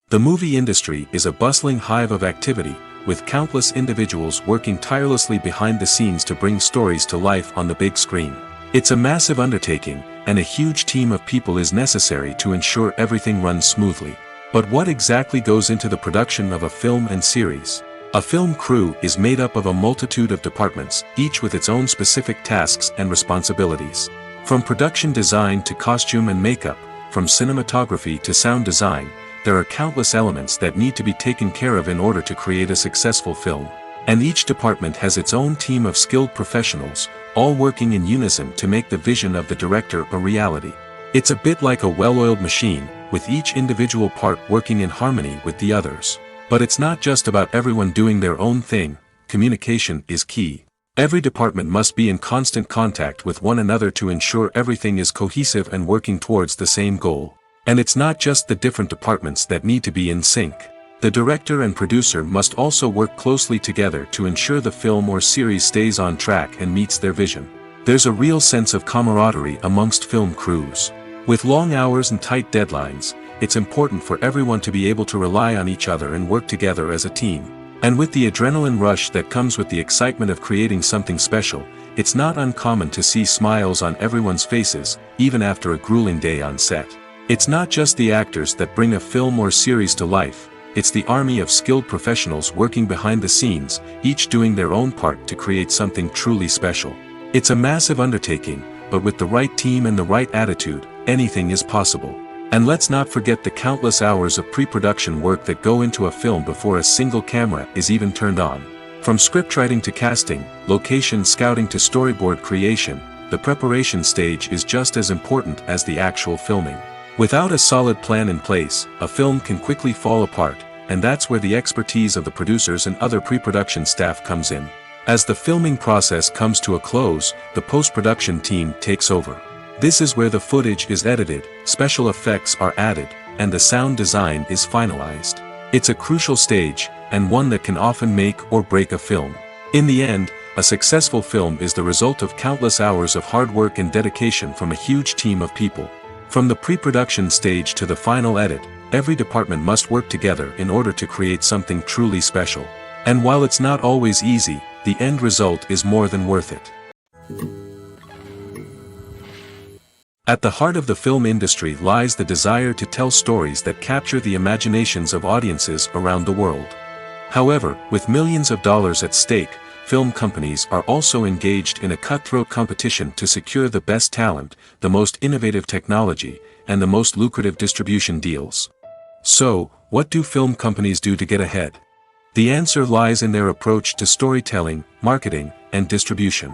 The movie industry is a bustling hive of activity, with countless individuals working tirelessly behind the scenes to bring stories to life on the big screen. It's a massive undertaking, and a huge team of people is necessary to ensure everything runs smoothly. But what exactly goes into the production of a film and series? A film crew is made up of a multitude of departments, each with its own specific tasks and responsibilities. From production design to costume and makeup, from cinematography to sound design, there are countless elements that need to be taken care of in order to create a successful film. And each department has its own team of skilled professionals, all working in unison to make the vision of the director a reality. It's a bit like a well-oiled machine, with each individual part working in harmony with the others. But it's not just about everyone doing their own thing, communication is key. Every department must be in constant contact with one another to ensure everything is cohesive and working towards the same goal. And it's not just the different departments that need to be in sync. The director and producer must also work closely together to ensure the film or series stays on track and meets their vision. There's a real sense of camaraderie amongst film crews. With long hours and tight deadlines, it's important for everyone to be able to rely on each other and work together as a team. And with the adrenaline rush that comes with the excitement of creating something special, it's not uncommon to see smiles on everyone's faces, even after a grueling day on set. It's not just the actors that bring a film or series to life, it's the army of skilled professionals working behind the scenes, each doing their own part to create something truly special. It's a massive undertaking, but with the right team and the right attitude, anything is possible. And let's not forget the countless hours of pre-production work that go into a film before a single camera is even turned on. From scriptwriting to casting, location scouting to storyboard creation, the preparation stage is just as important as the actual filming. Without a solid plan in place, a film can quickly fall apart, and that's where the expertise of the producers and other pre-production staff comes in. As the filming process comes to a close, the post-production team takes over. This is where the footage is edited, special effects are added, and the sound design is finalized. It's a crucial stage, and one that can often make or break a film. In the end, a successful film is the result of countless hours of hard work and dedication from a huge team of people. From the pre-production stage to the final edit, every department must work together in order to create something truly special. And while it's not always easy, the end result is more than worth it. At the heart of the film industry lies the desire to tell stories that capture the imaginations of audiences around the world. However, with millions of dollars at stake, film companies are also engaged in a cutthroat competition to secure the best talent, the most innovative technology, and the most lucrative distribution deals. So, what do film companies do to get ahead? The answer lies in their approach to storytelling, marketing, and distribution.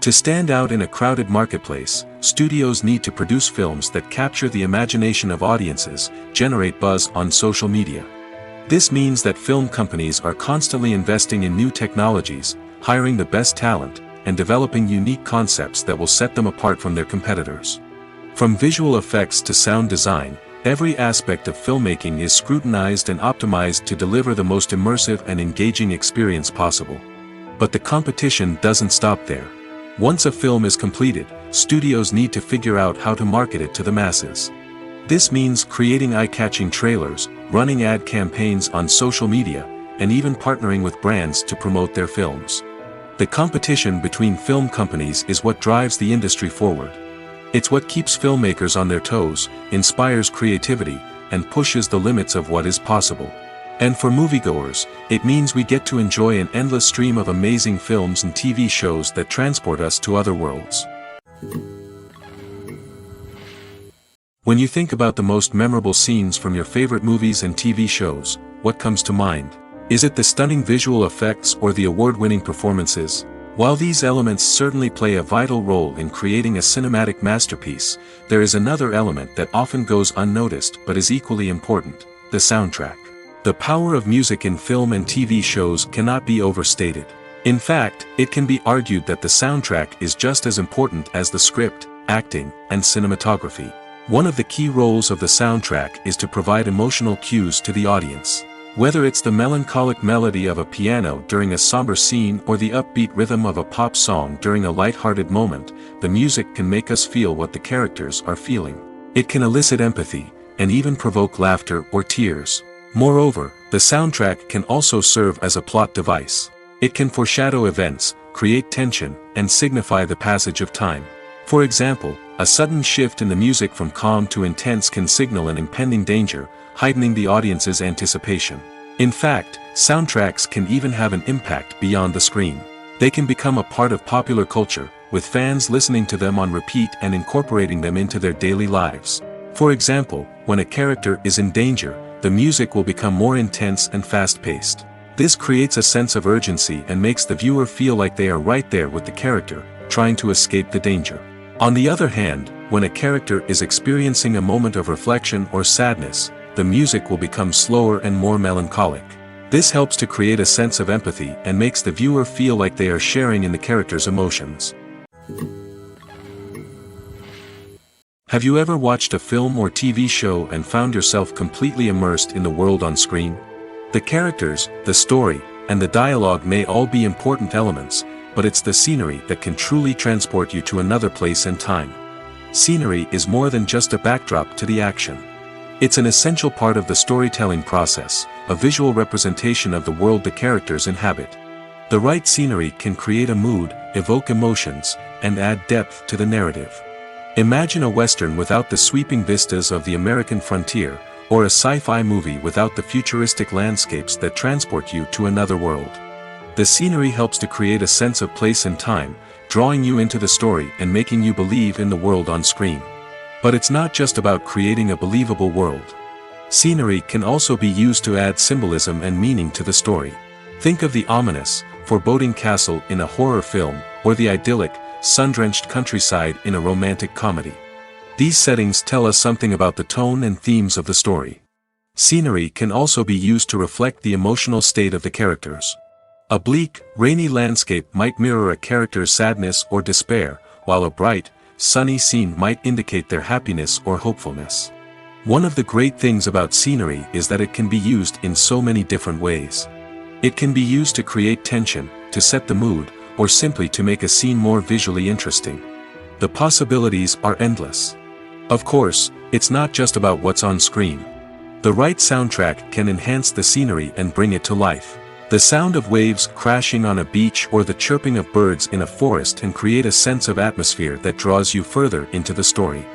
To stand out in a crowded marketplace, studios need to produce films that capture the imagination of audiences, generate buzz on social media. This means that film companies are constantly investing in new technologies, hiring the best talent, and developing unique concepts that will set them apart from their competitors. From visual effects to sound design, every aspect of filmmaking is scrutinized and optimized to deliver the most immersive and engaging experience possible. But the competition doesn't stop there. Once a film is completed, studios need to figure out how to market it to the masses. This means creating eye-catching trailers, running ad campaigns on social media, and even partnering with brands to promote their films. The competition between film companies is what drives the industry forward. It's what keeps filmmakers on their toes, inspires creativity, and pushes the limits of what is possible. And for moviegoers, it means we get to enjoy an endless stream of amazing films and TV shows that transport us to other worlds. When you think about the most memorable scenes from your favorite movies and TV shows, what comes to mind? Is it the stunning visual effects or the award-winning performances? While these elements certainly play a vital role in creating a cinematic masterpiece, there is another element that often goes unnoticed but is equally important: the soundtrack. The power of music in film and TV shows cannot be overstated. In fact, it can be argued that the soundtrack is just as important as the script, acting, and cinematography. One of the key roles of the soundtrack is to provide emotional cues to the audience. Whether it's the melancholic melody of a piano during a somber scene or the upbeat rhythm of a pop song during a light-hearted moment, the music can make us feel what the characters are feeling. It can elicit empathy, and even provoke laughter or tears. Moreover, the soundtrack can also serve as a plot device. It can foreshadow events, create tension, and signify the passage of time. For example, a sudden shift in the music from calm to intense can signal an impending danger, heightening the audience's anticipation. In fact, soundtracks can even have an impact beyond the screen. They can become a part of popular culture, with fans listening to them on repeat and incorporating them into their daily lives. For example, when a character is in danger, the music will become more intense and fast-paced. This creates a sense of urgency and makes the viewer feel like they are right there with the character, trying to escape the danger. On the other hand, when a character is experiencing a moment of reflection or sadness, the music will become slower and more melancholic. This helps to create a sense of empathy and makes the viewer feel like they are sharing in the character's emotions. Have you ever watched a film or TV show and found yourself completely immersed in the world on screen? The characters, the story, and the dialogue may all be important elements, but it's the scenery that can truly transport you to another place and time. Scenery is more than just a backdrop to the action. It's an essential part of the storytelling process, a visual representation of the world the characters inhabit. The right scenery can create a mood, evoke emotions, and add depth to the narrative. Imagine a Western without the sweeping vistas of the American frontier, or a sci-fi movie without the futuristic landscapes that transport you to another world. The scenery helps to create a sense of place and time, drawing you into the story and making you believe in the world on screen. But it's not just about creating a believable world. Scenery can also be used to add symbolism and meaning to the story. Think of the ominous, foreboding castle in a horror film, or the idyllic, sun-drenched countryside in a romantic comedy. These settings tell us something about the tone and themes of the story. Scenery can also be used to reflect the emotional state of the characters. A bleak, rainy landscape might mirror a character's sadness or despair, while a bright, sunny scene might indicate their happiness or hopefulness. One of the great things about scenery is that it can be used in so many different ways. It can be used to create tension, to set the mood, or simply to make a scene more visually interesting. The possibilities are endless. Of course, it's not just about what's on screen. The right soundtrack can enhance the scenery and bring it to life. The sound of waves crashing on a beach or the chirping of birds in a forest can create a sense of atmosphere that draws you further into the story.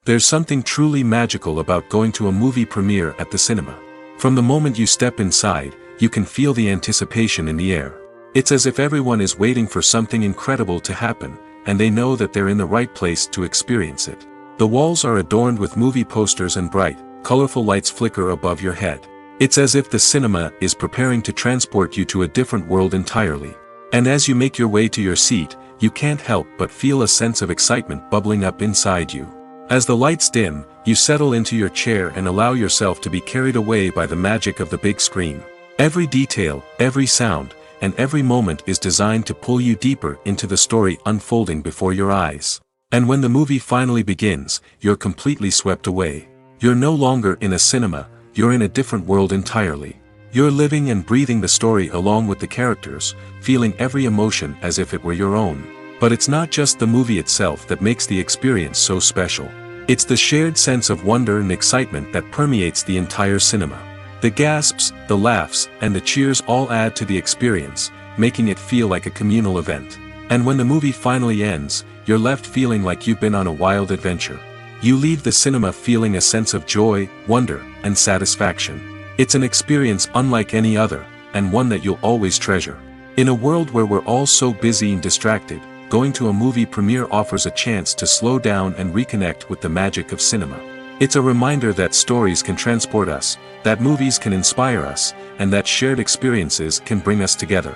There's something truly magical about going to a movie premiere at the cinema. From the moment you step inside, you can feel the anticipation in the air. It's as if everyone is waiting for something incredible to happen, and they know that they're in the right place to experience it. The walls are adorned with movie posters and bright, colorful lights flicker above your head. It's as if the cinema is preparing to transport you to a different world entirely. And as you make your way to your seat, you can't help but feel a sense of excitement bubbling up inside you. As the lights dim, you settle into your chair and allow yourself to be carried away by the magic of the big screen. Every detail, every sound, and every moment is designed to pull you deeper into the story unfolding before your eyes. And when the movie finally begins, you're completely swept away. You're no longer in a cinema, you're in a different world entirely. You're living and breathing the story along with the characters, feeling every emotion as if it were your own. But it's not just the movie itself that makes the experience so special. It's the shared sense of wonder and excitement that permeates the entire cinema. The gasps, the laughs, and the cheers all add to the experience, making it feel like a communal event. And when the movie finally ends, you're left feeling like you've been on a wild adventure. You leave the cinema feeling a sense of joy, wonder, and satisfaction. It's an experience unlike any other, and one that you'll always treasure. In a world where we're all so busy and distracted, going to a movie premiere offers a chance to slow down and reconnect with the magic of cinema. It's a reminder that stories can transport us, that movies can inspire us, and that shared experiences can bring us together.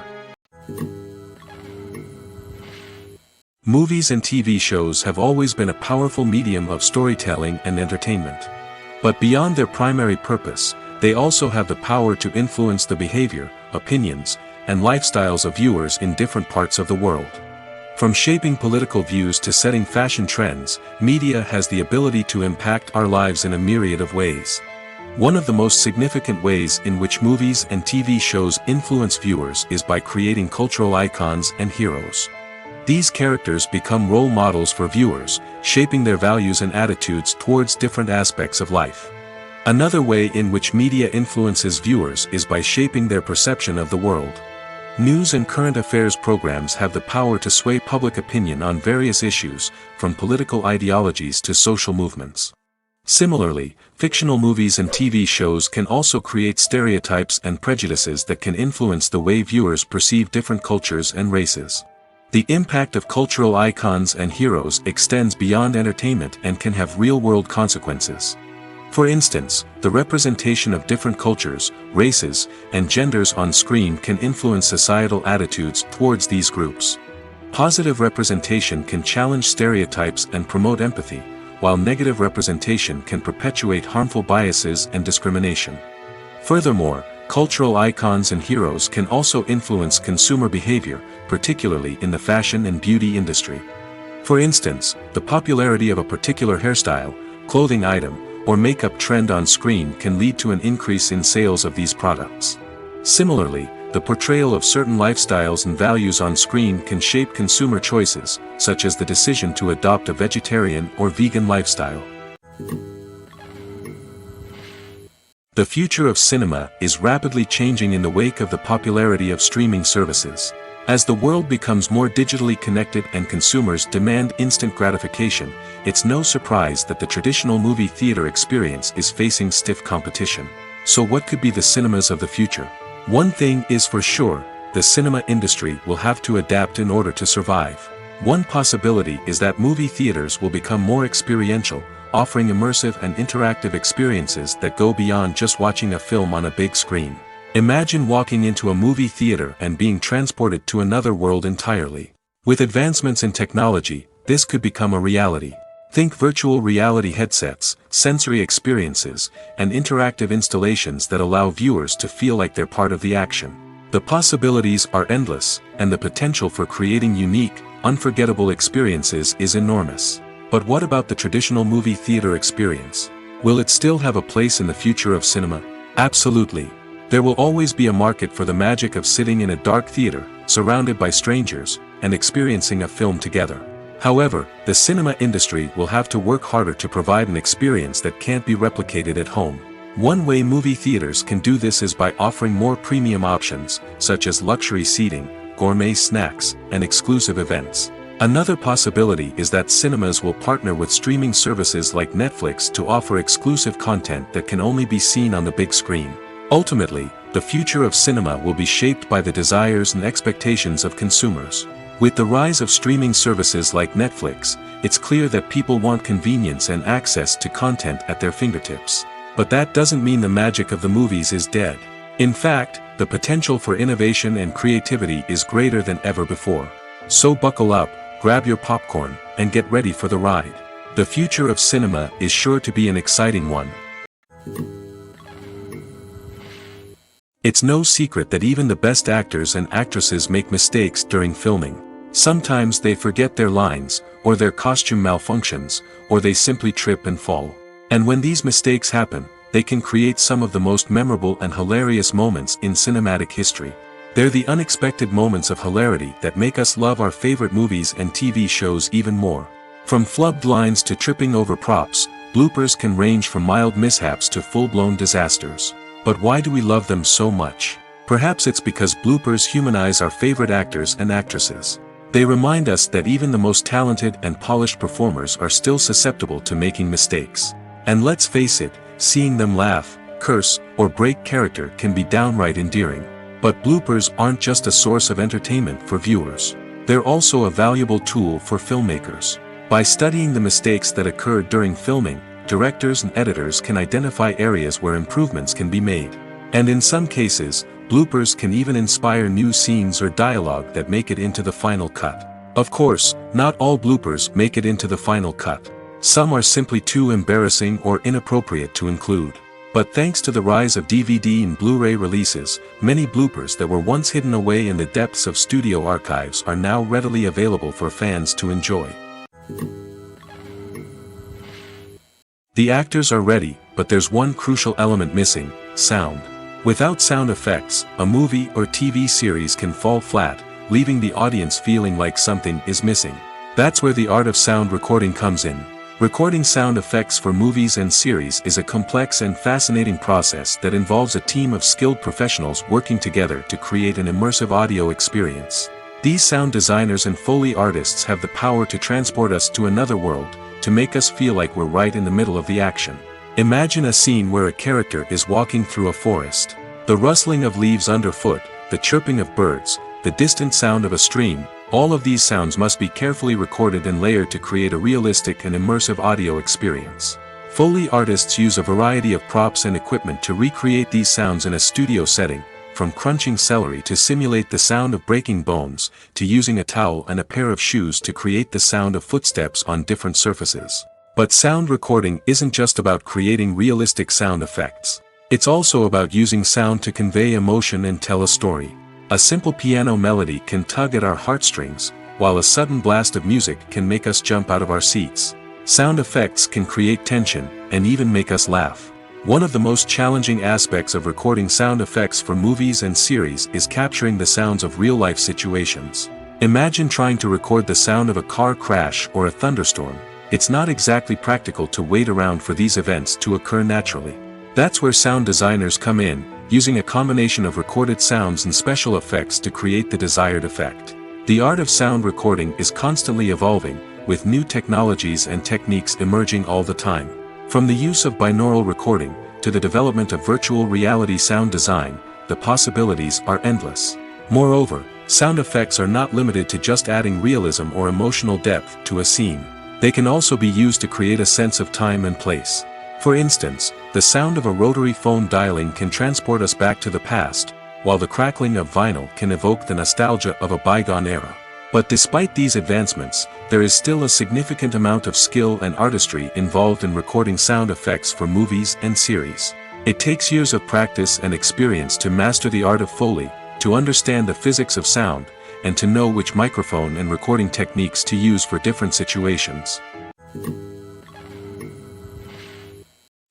Movies and TV shows have always been a powerful medium of storytelling and entertainment. But beyond their primary purpose, they also have the power to influence the behavior, opinions, and lifestyles of viewers in different parts of the world. From shaping political views to setting fashion trends, media has the ability to impact our lives in a myriad of ways. One of the most significant ways in which movies and TV shows influence viewers is by creating cultural icons and heroes. These characters become role models for viewers, shaping their values and attitudes towards different aspects of life. Another way in which media influences viewers is by shaping their perception of the world. News and current affairs programs have the power to sway public opinion on various issues, from political ideologies to social movements. Similarly, fictional movies and TV shows can also create stereotypes and prejudices that can influence the way viewers perceive different cultures and races. The impact of cultural icons and heroes extends beyond entertainment and can have real-world consequences. For instance, the representation of different cultures, races, and genders on screen can influence societal attitudes towards these groups. Positive representation can challenge stereotypes and promote empathy, while negative representation can perpetuate harmful biases and discrimination. Furthermore, cultural icons and heroes can also influence consumer behavior, particularly in the fashion and beauty industry. For instance, the popularity of a particular hairstyle, clothing item, or makeup trend on screen can lead to an increase in sales of these products. Similarly, the portrayal of certain lifestyles and values on screen can shape consumer choices, such as the decision to adopt a vegetarian or vegan lifestyle. The future of cinema is rapidly changing in the wake of the popularity of streaming services. As the world becomes more digitally connected and consumers demand instant gratification, it's no surprise that the traditional movie theater experience is facing stiff competition. So what could be the cinemas of the future? One thing is for sure, the cinema industry will have to adapt in order to survive. One possibility is that movie theaters will become more experiential, offering immersive and interactive experiences that go beyond just watching a film on a big screen. Imagine walking into a movie theater and being transported to another world entirely. With advancements in technology, this could become a reality. Think virtual reality headsets, sensory experiences, and interactive installations that allow viewers to feel like they're part of the action. The possibilities are endless, and the potential for creating unique, unforgettable experiences is enormous. But what about the traditional movie theater experience? Will it still have a place in the future of cinema? Absolutely. There will always be a market for the magic of sitting in a dark theater, surrounded by strangers, and experiencing a film together. However, the cinema industry will have to work harder to provide an experience that can't be replicated at home. One way movie theaters can do this is by offering more premium options, such as luxury seating, gourmet snacks, and exclusive events. Another possibility is that cinemas will partner with streaming services like Netflix to offer exclusive content that can only be seen on the big screen. Ultimately, the future of cinema will be shaped by the desires and expectations of consumers. With the rise of streaming services like Netflix, it's clear that people want convenience and access to content at their fingertips. But that doesn't mean the magic of the movies is dead. In fact, the potential for innovation and creativity is greater than ever before. So buckle up, grab your popcorn, and get ready for the ride. The future of cinema is sure to be an exciting one. It's no secret that even the best actors and actresses make mistakes during filming. Sometimes they forget their lines, or their costume malfunctions, or they simply trip and fall. And when these mistakes happen, they can create some of the most memorable and hilarious moments in cinematic history. They're the unexpected moments of hilarity that make us love our favorite movies and TV shows even more. From flubbed lines to tripping over props, bloopers can range from mild mishaps to full-blown disasters. But why do we love them so much? Perhaps it's because bloopers humanize our favorite actors and actresses. They remind us that even the most talented and polished performers are still susceptible to making mistakes. And let's face it, seeing them laugh, curse, or break character can be downright endearing. But bloopers aren't just a source of entertainment for viewers. They're also a valuable tool for filmmakers. By studying the mistakes that occurred during filming, directors and editors can identify areas where improvements can be made. And in some cases, bloopers can even inspire new scenes or dialogue that make it into the final cut. Of course, not all bloopers make it into the final cut. Some are simply too embarrassing or inappropriate to include. But thanks to the rise of DVD and Blu-ray releases, many bloopers that were once hidden away in the depths of studio archives are now readily available for fans to enjoy. The actors are ready, but there's one crucial element missing: sound. Without sound effects, a movie or TV series can fall flat, leaving the audience feeling like something is missing. That's where the art of sound recording comes in. Recording sound effects for movies and series is a complex and fascinating process that involves a team of skilled professionals working together to create an immersive audio experience. These sound designers and Foley artists have the power to transport us to another world, to make us feel like we're right in the middle of the action. Imagine a scene where a character is walking through a forest. The rustling of leaves underfoot, the chirping of birds, the distant sound of a stream, all of these sounds must be carefully recorded and layered to create a realistic and immersive audio experience. Foley artists use a variety of props and equipment to recreate these sounds in a studio setting, from crunching celery to simulate the sound of breaking bones, to using a towel and a pair of shoes to create the sound of footsteps on different surfaces. But sound recording isn't just about creating realistic sound effects. It's also about using sound to convey emotion and tell a story. A simple piano melody can tug at our heartstrings, while a sudden blast of music can make us jump out of our seats. Sound effects can create tension, and even make us laugh. One of the most challenging aspects of recording sound effects for movies and series is capturing the sounds of real-life situations. Imagine trying to record the sound of a car crash or a thunderstorm. It's not exactly practical to wait around for these events to occur naturally. That's where sound designers come in, using a combination of recorded sounds and special effects to create the desired effect. The art of sound recording is constantly evolving, with new technologies and techniques emerging all the time. From the use of binaural recording, to the development of virtual reality sound design, the possibilities are endless. Moreover, sound effects are not limited to just adding realism or emotional depth to a scene. They can also be used to create a sense of time and place. For instance, the sound of a rotary phone dialing can transport us back to the past, while the crackling of vinyl can evoke the nostalgia of a bygone era. But despite these advancements, there is still a significant amount of skill and artistry involved in recording sound effects for movies and series. It takes years of practice and experience to master the art of Foley, to understand the physics of sound, and to know which microphone and recording techniques to use for different situations.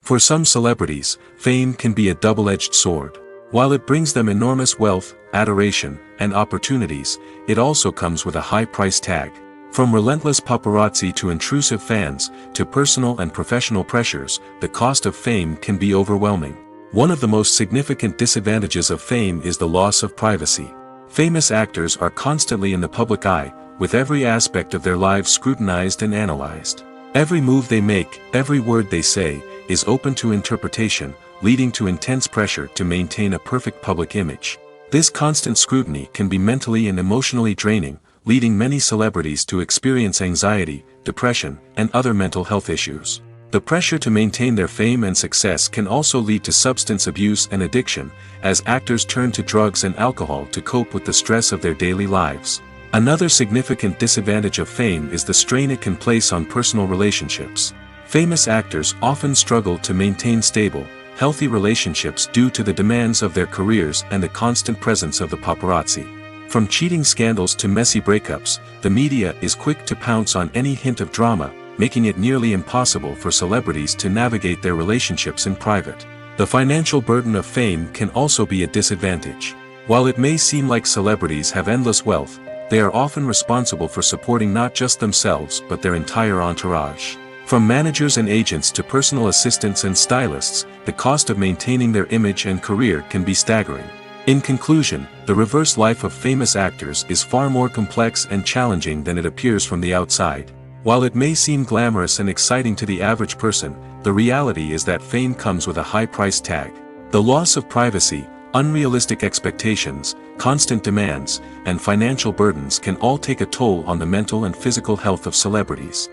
For some celebrities, fame can be a double-edged sword. While it brings them enormous wealth, adoration, and opportunities, it also comes with a high price tag. From relentless paparazzi to intrusive fans, to personal and professional pressures, the cost of fame can be overwhelming. One of the most significant disadvantages of fame is the loss of privacy. Famous actors are constantly in the public eye, with every aspect of their lives scrutinized and analyzed. Every move they make, every word they say, is open to interpretation, leading to intense pressure to maintain a perfect public image. This constant scrutiny can be mentally and emotionally draining, leading many celebrities to experience anxiety, depression, and other mental health issues. The pressure to maintain their fame and success can also lead to substance abuse and addiction, as actors turn to drugs and alcohol to cope with the stress of their daily lives. Another significant disadvantage of fame is the strain it can place on personal relationships. Famous actors often struggle to maintain stable, healthy relationships due to the demands of their careers and the constant presence of the paparazzi. From cheating scandals to messy breakups, the media is quick to pounce on any hint of drama, making it nearly impossible for celebrities to navigate their relationships in private. The financial burden of fame can also be a disadvantage. While it may seem like celebrities have endless wealth, they are often responsible for supporting not just themselves but their entire entourage. From managers and agents to personal assistants and stylists, the cost of maintaining their image and career can be staggering. In conclusion, the reverse life of famous actors is far more complex and challenging than it appears from the outside. While it may seem glamorous and exciting to the average person, the reality is that fame comes with a high price tag. The loss of privacy, unrealistic expectations, constant demands, and financial burdens can all take a toll on the mental and physical health of celebrities.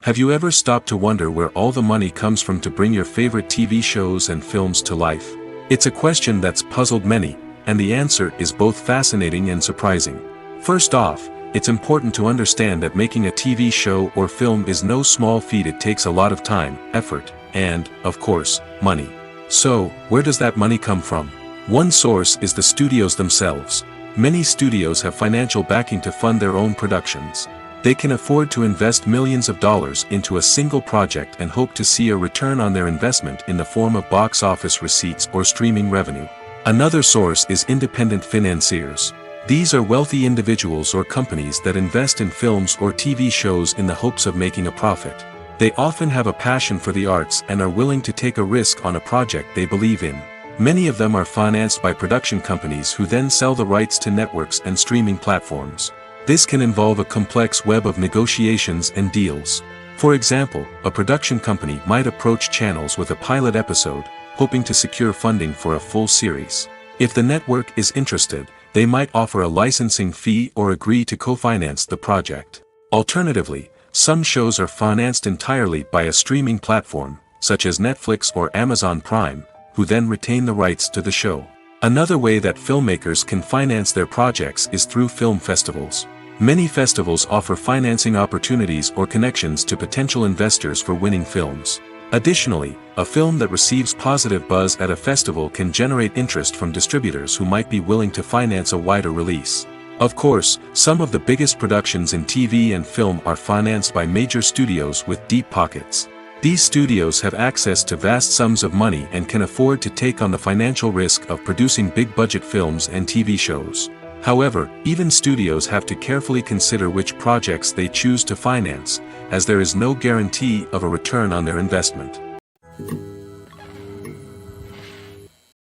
Have you ever stopped to wonder where all the money comes from to bring your favorite TV shows and films to life? It's a question that's puzzled many, and the answer is both fascinating and surprising. First off, it's important to understand that making a TV show or film is no small feat. It takes a lot of time, effort, and, of course, money. So, where does that money come from? One source is the studios themselves. Many studios have financial backing to fund their own productions. They can afford to invest millions of dollars into a single project and hope to see a return on their investment in the form of box office receipts or streaming revenue. Another source is independent financiers. These are wealthy individuals or companies that invest in films or TV shows in the hopes of making a profit. They often have a passion for the arts and are willing to take a risk on a project they believe in. Many of them are financed by production companies who then sell the rights to networks and streaming platforms. This can involve a complex web of negotiations and deals. For example, a production company might approach channels with a pilot episode, hoping to secure funding for a full series. If the network is interested, they might offer a licensing fee or agree to co-finance the project. Alternatively, some shows are financed entirely by a streaming platform, such as Netflix or Amazon Prime, who then retain the rights to the show. Another way that filmmakers can finance their projects is through film festivals. Many festivals offer financing opportunities or connections to potential investors for winning films. Additionally, a film that receives positive buzz at a festival can generate interest from distributors who might be willing to finance a wider release. Of course, some of the biggest productions in TV and film are financed by major studios with deep pockets. These studios have access to vast sums of money and can afford to take on the financial risk of producing big-budget films and TV shows. However, even studios have to carefully consider which projects they choose to finance, as there is no guarantee of a return on their investment.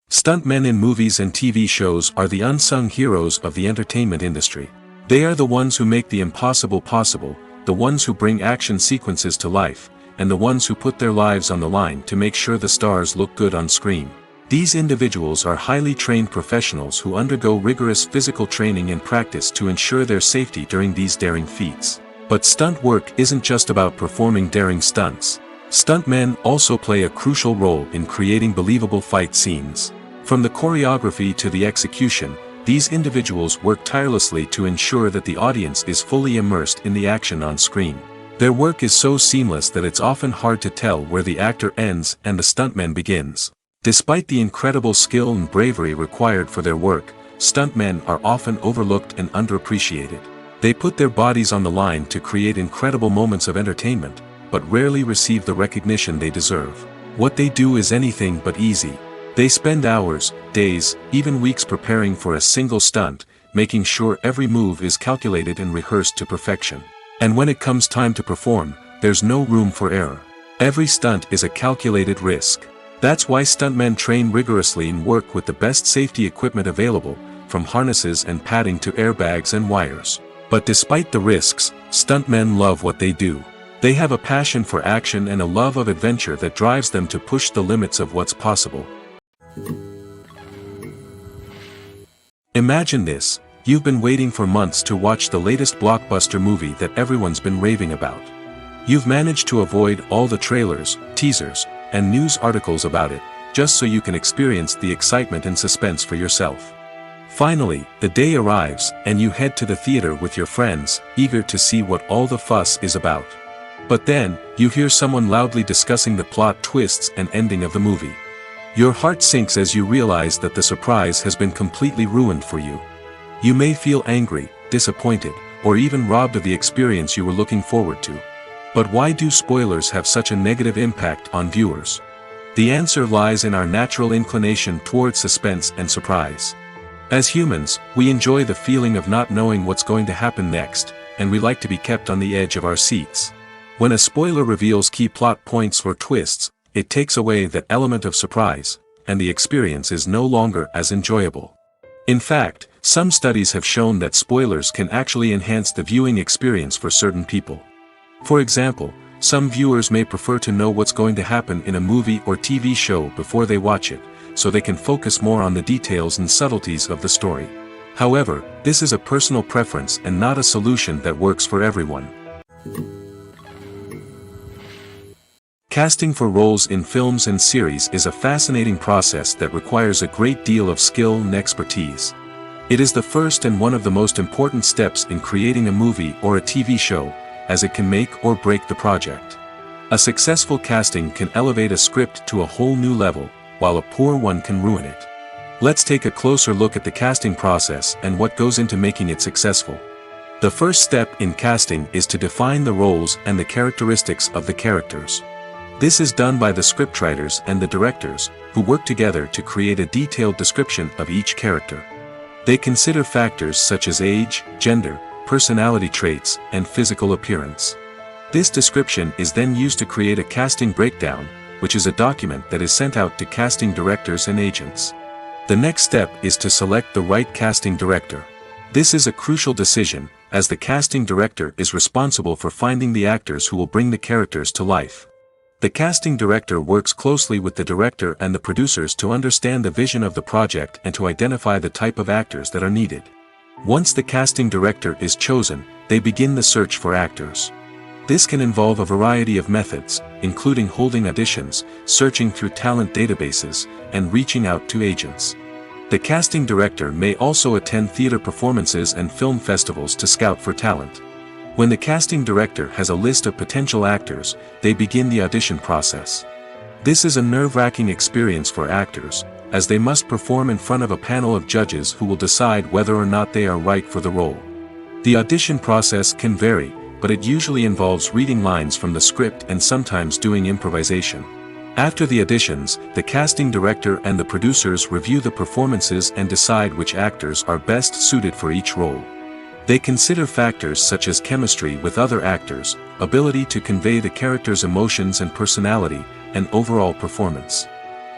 Stuntmen in movies and TV shows are the unsung heroes of the entertainment industry. They are the ones who make the impossible possible, the ones who bring action sequences to life, and the ones who put their lives on the line to make sure the stars look good on screen. These individuals are highly trained professionals who undergo rigorous physical training and practice to ensure their safety during these daring feats. But stunt work isn't just about performing daring stunts. Stuntmen also play a crucial role in creating believable fight scenes. From the choreography to the execution, these individuals work tirelessly to ensure that the audience is fully immersed in the action on screen. Their work is so seamless that it's often hard to tell where the actor ends and the stuntman begins. Despite the incredible skill and bravery required for their work, stuntmen are often overlooked and underappreciated. They put their bodies on the line to create incredible moments of entertainment, but rarely receive the recognition they deserve. What they do is anything but easy. They spend hours, days, even weeks preparing for a single stunt, making sure every move is calculated and rehearsed to perfection. And when it comes time to perform, there's no room for error. Every stunt is a calculated risk. That's why stuntmen train rigorously and work with the best safety equipment available, from harnesses and padding to airbags and wires. But despite the risks, stuntmen love what they do. They have a passion for action and a love of adventure that drives them to push the limits of what's possible. Imagine this: You've been waiting for months to watch the latest blockbuster movie that everyone's been raving about. You've managed to avoid all the trailers, teasers, and news articles about it, just so you can experience the excitement and suspense for yourself. Finally, the day arrives, and you head to the theater with your friends, eager to see what all the fuss is about. But then, you hear someone loudly discussing the plot twists and ending of the movie. Your heart sinks as you realize that the surprise has been completely ruined for you. You may feel angry, disappointed, or even robbed of the experience you were looking forward to. But why do spoilers have such a negative impact on viewers? The answer lies in our natural inclination towards suspense and surprise. As humans, we enjoy the feeling of not knowing what's going to happen next, and we like to be kept on the edge of our seats. When a spoiler reveals key plot points or twists, it takes away that element of surprise, and the experience is no longer as enjoyable. In fact, some studies have shown that spoilers can actually enhance the viewing experience for certain people. For example, some viewers may prefer to know what's going to happen in a movie or TV show before they watch it, so they can focus more on the details and subtleties of the story. However, this is a personal preference and not a solution that works for everyone. Casting for roles in films and series is a fascinating process that requires a great deal of skill and expertise. It is the first and one of the most important steps in creating a movie or a TV show, as it can make or break the project. A successful casting can elevate a script to a whole new level, while a poor one can ruin it. Let's take a closer look at the casting process and what goes into making it successful. The first step in casting is to define the roles and the characteristics of the characters. This is done by the scriptwriters and the directors, who work together to create a detailed description of each character. They consider factors such as age, gender, personality traits, and physical appearance. This description is then used to create a casting breakdown, which is a document that is sent out to casting directors and agents. The next step is to select the right casting director. This is a crucial decision, as the casting director is responsible for finding the actors who will bring the characters to life. The casting director works closely with the director and the producers to understand the vision of the project and to identify the type of actors that are needed. Once the casting director is chosen, they begin the search for actors. This can involve a variety of methods, including holding auditions, searching through talent databases, and reaching out to agents. The casting director may also attend theater performances and film festivals to scout for talent. When the casting director has a list of potential actors, they begin the audition process. This is a nerve-wracking experience for actors, as they must perform in front of a panel of judges who will decide whether or not they are right for the role. The audition process can vary, but it usually involves reading lines from the script and sometimes doing improvisation. After the auditions, the casting director and the producers review the performances and decide which actors are best suited for each role. They consider factors such as chemistry with other actors, ability to convey the character's emotions and personality, and overall performance.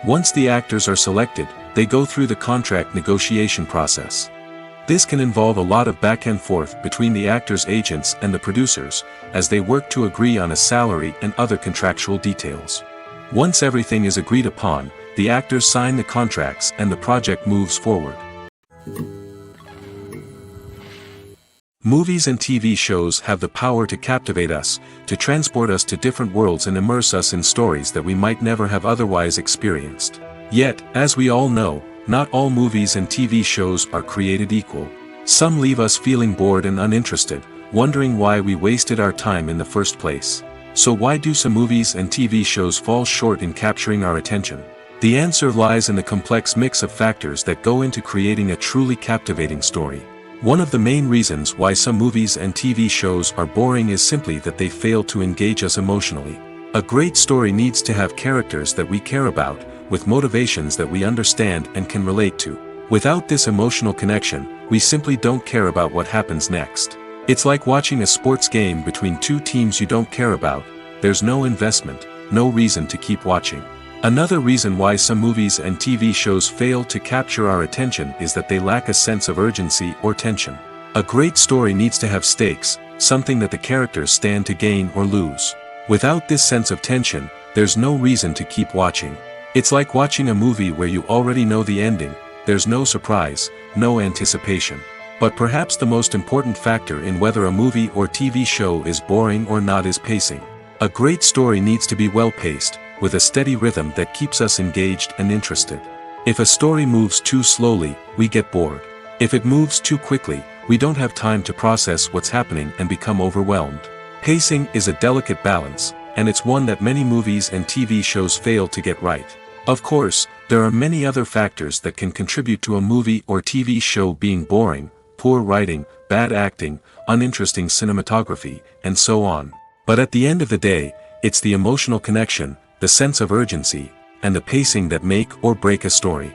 Once the actors are selected, they go through the contract negotiation process. This can involve a lot of back and forth between the actors' agents and the producers, as they work to agree on a salary and other contractual details. Once everything is agreed upon, the actors sign the contracts and the project moves forward. Movies and TV shows have the power to captivate us, to transport us to different worlds and immerse us in stories that we might never have otherwise experienced. Yet, as we all know, not all movies and TV shows are created equal. Some leave us feeling bored and uninterested, wondering why we wasted our time in the first place. So why do some movies and TV shows fall short in capturing our attention? The answer lies in the complex mix of factors that go into creating a truly captivating story. One of the main reasons why some movies and TV shows are boring is simply that they fail to engage us emotionally. A great story needs to have characters that we care about, with motivations that we understand and can relate to. Without this emotional connection, we simply don't care about what happens next. It's like watching a sports game between two teams you don't care about. There's no investment, no reason to keep watching. Another reason why some movies and TV shows fail to capture our attention is that they lack a sense of urgency or tension. A great story needs to have stakes, something that the characters stand to gain or lose. Without this sense of tension, there's no reason to keep watching. It's like watching a movie where you already know the ending, there's no surprise, no anticipation. But perhaps the most important factor in whether a movie or TV show is boring or not is pacing. A great story needs to be well-paced, with a steady rhythm that keeps us engaged and interested. If a story moves too slowly, we get bored. If it moves too quickly, we don't have time to process what's happening and become overwhelmed. Pacing is a delicate balance, and it's one that many movies and TV shows fail to get right. Of course, there are many other factors that can contribute to a movie or TV show being boring: poor writing, bad acting, uninteresting cinematography, and so on. But at the end of the day, it's the emotional connection, the sense of urgency, and the pacing that make or break a story.